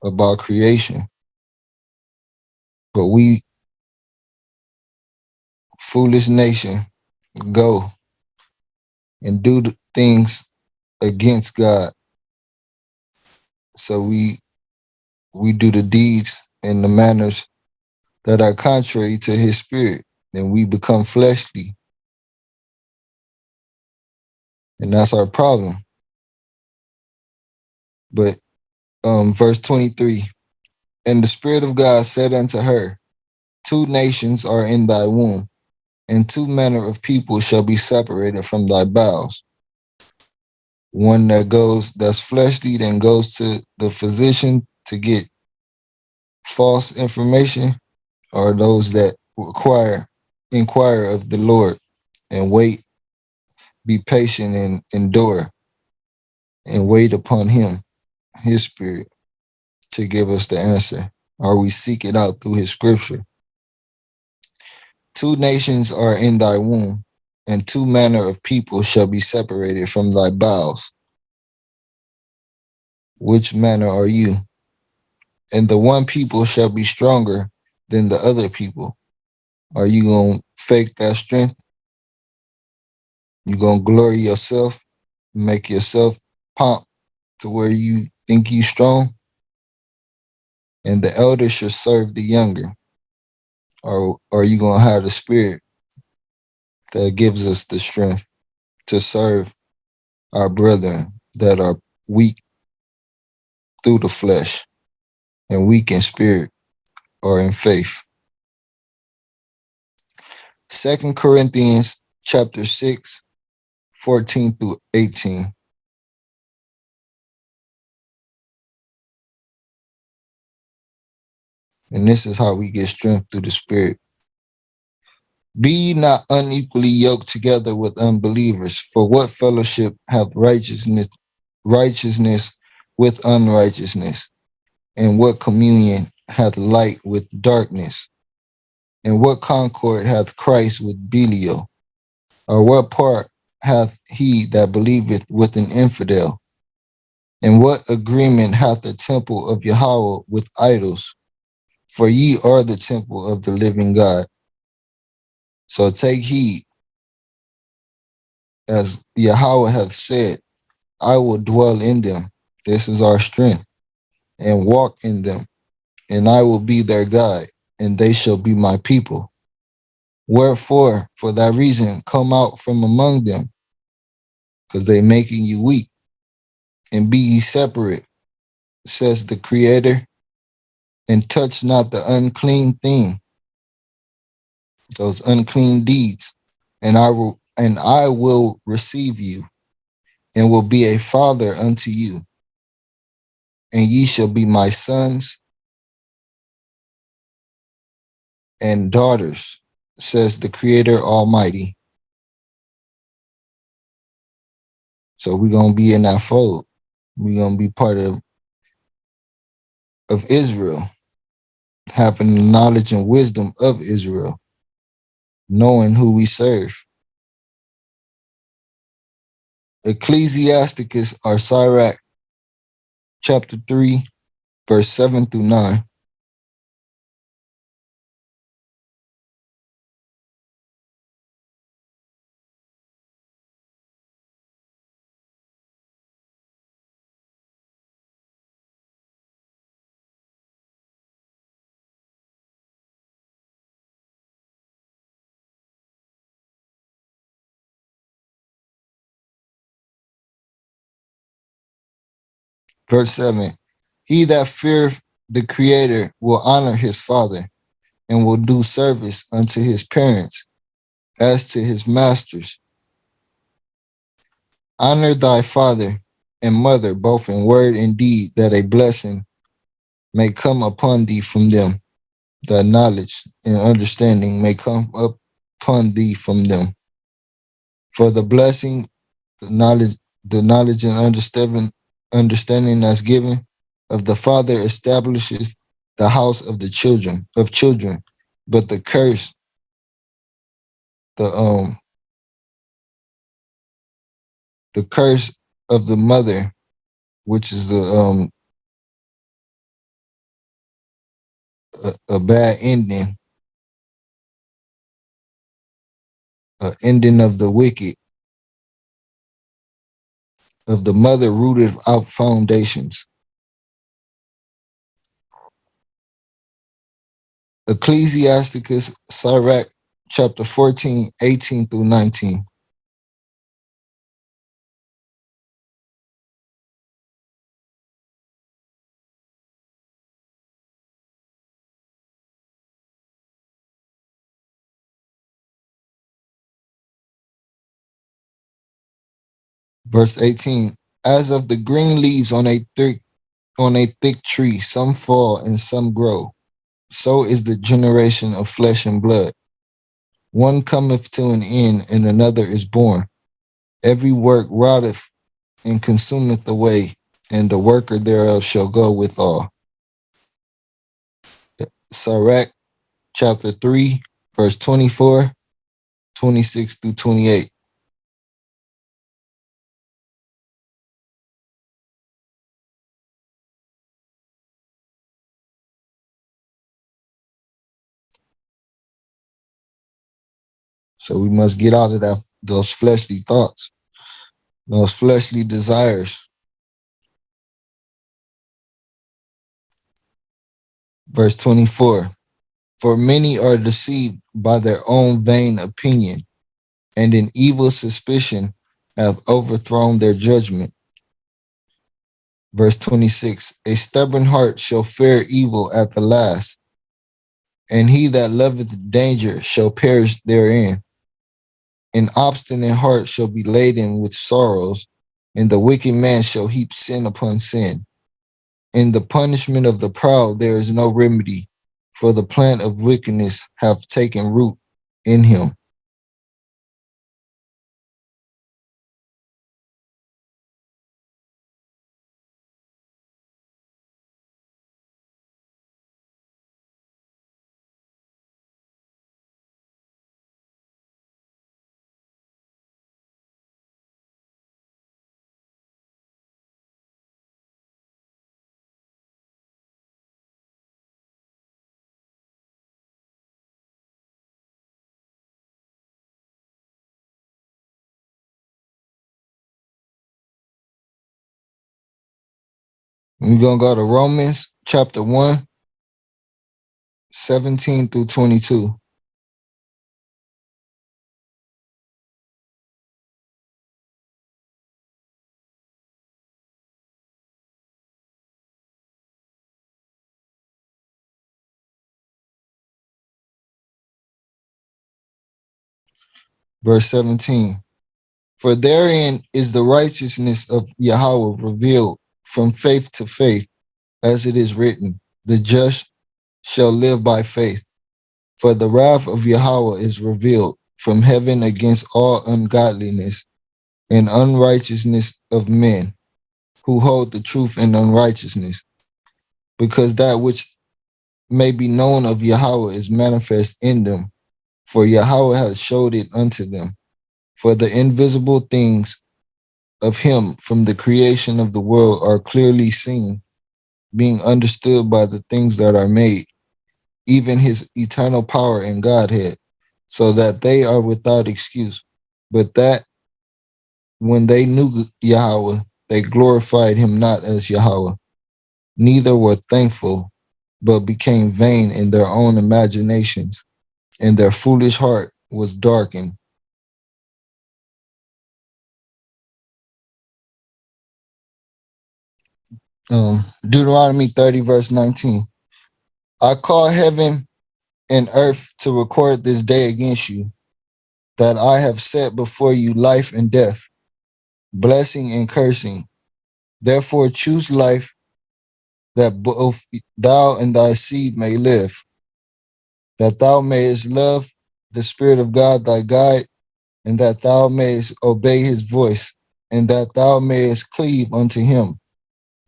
about creation. But we, foolish nation, go and do the things against God. So we do the deeds and the manners that are contrary to his spirit, and we become fleshly. And that's our problem. But verse 23, and the Spirit of God said unto her, two nations are in thy womb, and two manner of people shall be separated from thy bowels. One that's fleshly, then goes to the physician to get false information, or those that inquire of the Lord and wait, be patient and endure and wait upon him, his spirit, to give us the answer. Or we seek it out through his scripture. Two nations are in thy womb, and two manner of people shall be separated from thy bowels. Which manner are you? And the one people shall be stronger than the other people. Are you going to fake that strength? You going to glory yourself, make yourself pump to where you think you strong? And the elder should serve the younger. Or are you going to have the spirit that gives us the strength to serve our brethren that are weak through the flesh and weak in spirit or in faith? 2 Corinthians chapter 6, 14 through 18. And this is how we get strength through the spirit. Be ye not unequally yoked together with unbelievers, for what fellowship hath righteousness with unrighteousness? And what communion hath light with darkness? And what concord hath Christ with Belial? Or what part hath he that believeth with an infidel? And what agreement hath the temple of Yahweh with idols? For ye are the temple of the living God. So take heed, as Yahweh hath said, I will dwell in them. This is our strength. And walk in them. And I will be their God, and they shall be my people. Wherefore, for that reason, come out from among them, because they making you weak, and be ye separate, says the Creator, and touch not the unclean thing, those unclean deeds, and I will receive you, and will be a father unto you, and ye shall be my sons and daughters, says the Creator Almighty. So we're going to be in that fold. We're going to be part of Israel, having the knowledge and wisdom of Israel, knowing who we serve. Ecclesiasticus or Sirach, chapter 3, verse 7 through 9. Verse 7. He that feareth the Creator will honor his father, and will do service unto his parents as to his masters. Honor thy father and mother both in word and deed, that a blessing may come upon thee from them, that knowledge and understanding may come upon thee from them. For the blessing, the knowledge and understanding that's given of the father establishes the house of the children, but the curse, the the curse of the mother, which is a bad ending, ending of the wicked, of the mother rooted out foundations. Ecclesiasticus, Sirach, chapter 14, 18 through 19. Verse 18. As of the green leaves on a thick tree, some fall and some grow. So is the generation of flesh and blood. One cometh to an end, and another is born. Every work rotteth and consumeth away, and the worker thereof shall go withal. Sirach, chapter 3, verse 24, 26 through 28. So we must get out of those fleshly thoughts, those fleshly desires. Verse 24. For many are deceived by their own vain opinion, and an evil suspicion hath overthrown their judgment. Verse 26. A stubborn heart shall fare evil at the last, and he that loveth danger shall perish therein. An obstinate heart shall be laden with sorrows, and the wicked man shall heap sin upon sin. In the punishment of the proud there is no remedy, for the plant of wickedness hath taken root in him. We're going to go to Romans chapter 1, 17 through 22. Verse 17. For therein is the righteousness of Yahweh revealed from faith to faith, as it is written, the just shall live by faith. For the wrath of Yahweh is revealed from heaven against all ungodliness and unrighteousness of men who hold the truth in unrighteousness, because that which may be known of Yahweh is manifest in them, for Yahweh has showed it unto them. For the invisible things of him from the creation of the world are clearly seen, being understood by the things that are made, even his eternal power and Godhead, so that they are without excuse. But that when they knew Yahweh, they glorified him not as Yahweh, neither were thankful, but became vain in their own imaginations, and their foolish heart was darkened. Deuteronomy 30, verse 19. I call heaven and earth to record this day against you, that I have set before you life and death, blessing and cursing. Therefore choose life, that both thou and thy seed may live, that thou mayest love the Spirit of God thy guide, and that thou mayest obey his voice, and that thou mayest cleave unto him.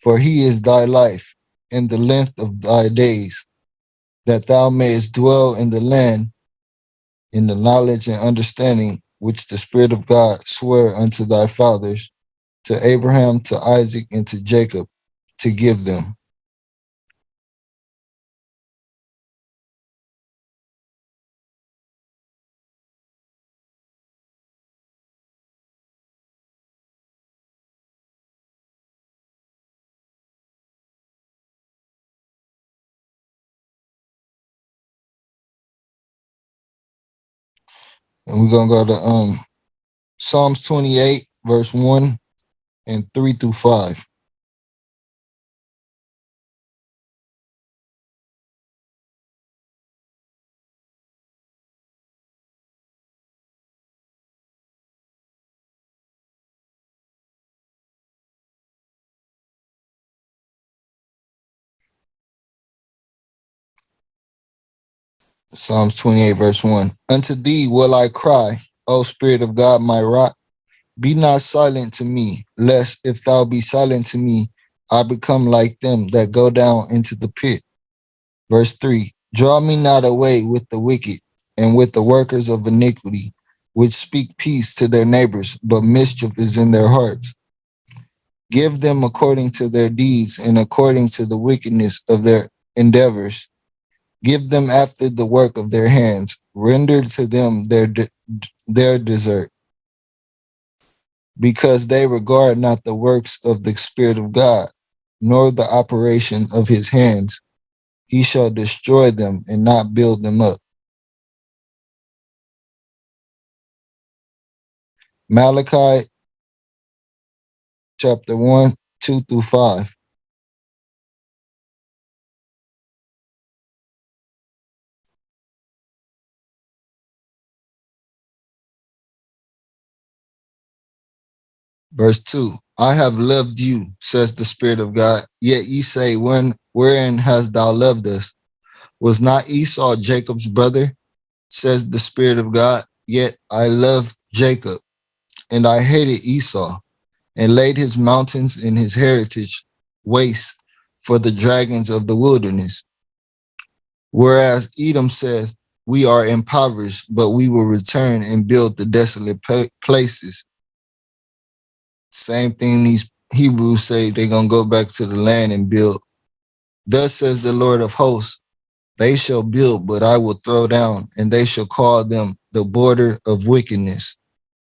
For he is thy life, and the length of thy days, that thou mayest dwell in the land, in the knowledge and understanding which the Spirit of God sware unto thy fathers, to Abraham, to Isaac, and to Jacob, to give them. And we're gonna go to Psalms 28, verse 1 and 3 through 5. Psalms 28, verse 1. Unto thee will I cry, O Spirit of God, my rock. Be not silent to me, lest if thou be silent to me, I become like them that go down into the pit. Verse 3. Draw me not away with the wicked and with the workers of iniquity, which speak peace to their neighbors, but mischief is in their hearts. Give them according to their deeds and according to the wickedness of their endeavors. Give them after the work of their hands. Render to them their desert. Because they regard not the works of the Spirit of God, nor the operation of his hands. He shall destroy them and not build them up. Malachi chapter 1, 2 through 5. Verse 2. I have loved you, says the Spirit of God. Yet ye say, wherein hast thou loved us? Was not Esau Jacob's brother? Says the Spirit of God. Yet I loved Jacob, and I hated Esau, and laid his mountains and his heritage waste for the dragons of the wilderness. Whereas Edom saith, we are impoverished, but we will return and build the desolate places. Same thing these Hebrews say, they're going to go back to the land and build. Thus says the Lord of hosts, they shall build, but I will throw down, and they shall call them the border of wickedness,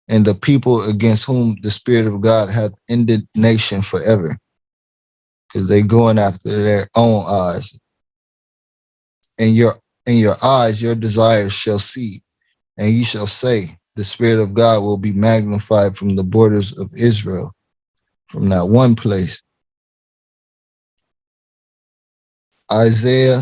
and the people against whom the Spirit of God hath indignation forever. Because they going after their own eyes. And in your eyes, your desires shall see, and ye shall say, the Spirit of God will be magnified from the borders of Israel, from that one place. Isaiah,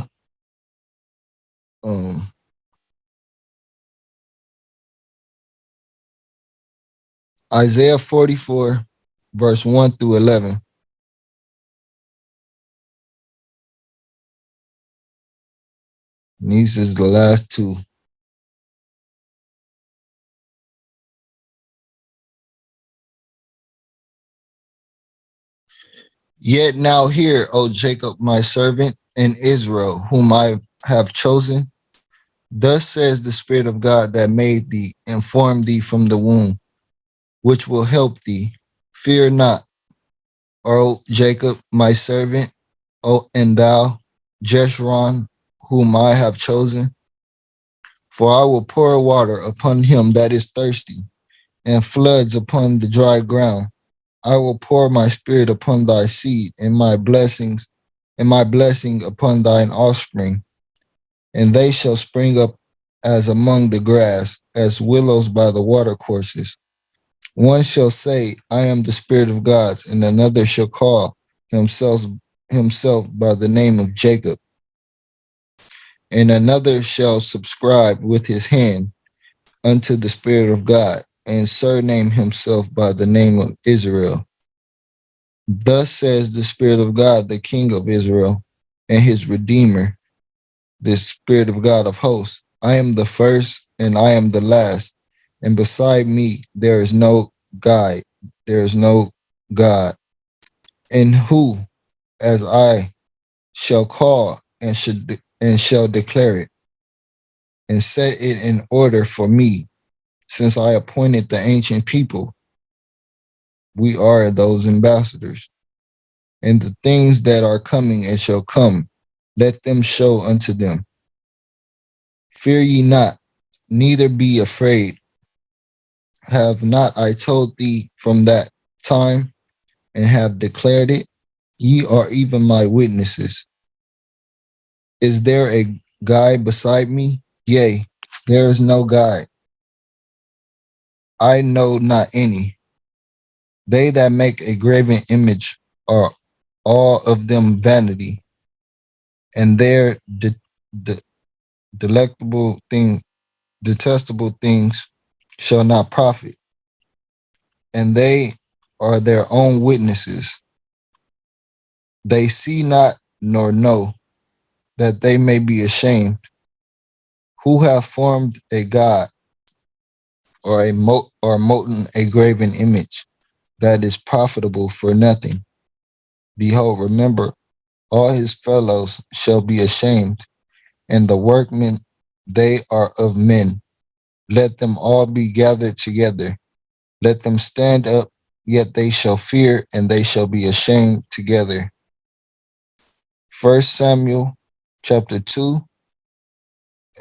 Isaiah 44, verse 1 through 11. And these is the last two. Yet now hear, O Jacob, my servant, and Israel, whom I have chosen. Thus says the Spirit of God that made thee and formed thee from the womb, which will help thee. Fear not, O Jacob, my servant, O and thou, Jeshurun, whom I have chosen. For I will pour water upon him that is thirsty, and floods upon the dry ground. I will pour my spirit upon thy seed, and my blessing upon thine offspring, and they shall spring up as among the grass, as willows by the watercourses. One shall say, I am the Spirit of God, and another shall call, himself himself by the name of Jacob, and another shall subscribe with his hand unto the Spirit of God, and surname himself by the name of Israel. Thus says the Spirit of God, the King of Israel, and his Redeemer, the Spirit of God of hosts. I am the first and I am the last, and beside me there is no guide, there is no God. And who, as I, shall call and shall declare it, and set it in order for me, since I appointed the ancient people. We are those ambassadors. And the things that are coming and shall come, let them show unto them. Fear ye not, neither be afraid. Have not I told thee from that time, and have declared it? Ye are even my witnesses. Is there a guide beside me? Yea, there is no guide. I know not any. They that make a graven image are all of them vanity, and their delectable thing, detestable things shall not profit, and they are their own witnesses. They see not nor know, that they may be ashamed. Who have formed a god or molten a graven image that is profitable for nothing? Behold, remember, all his fellows shall be ashamed, and the workmen, they are of men. Let them all be gathered together. Let them stand up, yet they shall fear, and they shall be ashamed together. 1 Samuel chapter 2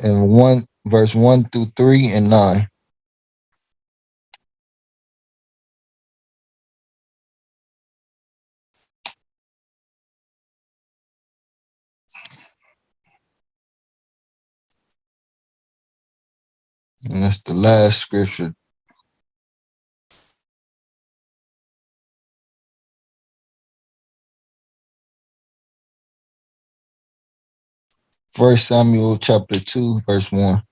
and 1 verse 1 through 3 and 9. And that's the last scripture. First Samuel chapter 2, verse 1.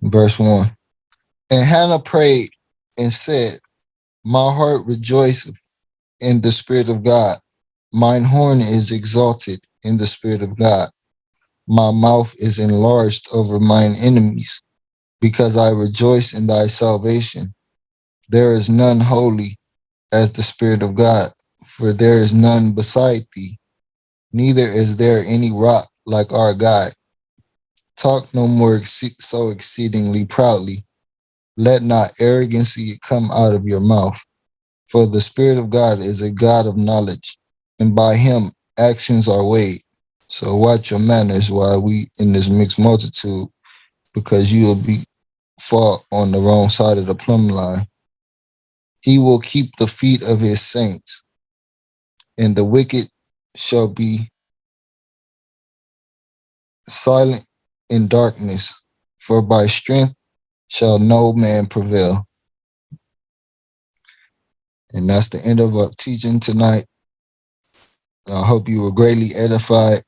Verse 1. And Hannah prayed and said, my heart rejoiceth in the Spirit of God. Mine horn is exalted in the Spirit of God. My mouth is enlarged over mine enemies, because I rejoice in thy salvation. There is none holy as the Spirit of God, for there is none beside thee, neither is there any rock like our God. Talk no more so exceedingly proudly. Let not arrogancy come out of your mouth. For the Spirit of God is a God of knowledge, and by him actions are weighed. So watch your manners while we in this mixed multitude, because you will be fall on the wrong side of the plumb line. He will keep the feet of his saints, and the wicked shall be silent in darkness, for by strength shall no man prevail. And that's the end of our teaching tonight. I hope you were greatly edified.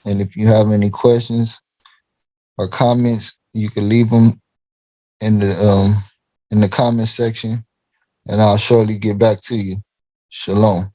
And if you have any questions or comments, you can leave them in the comment section, and I'll surely get back to you. Shalom.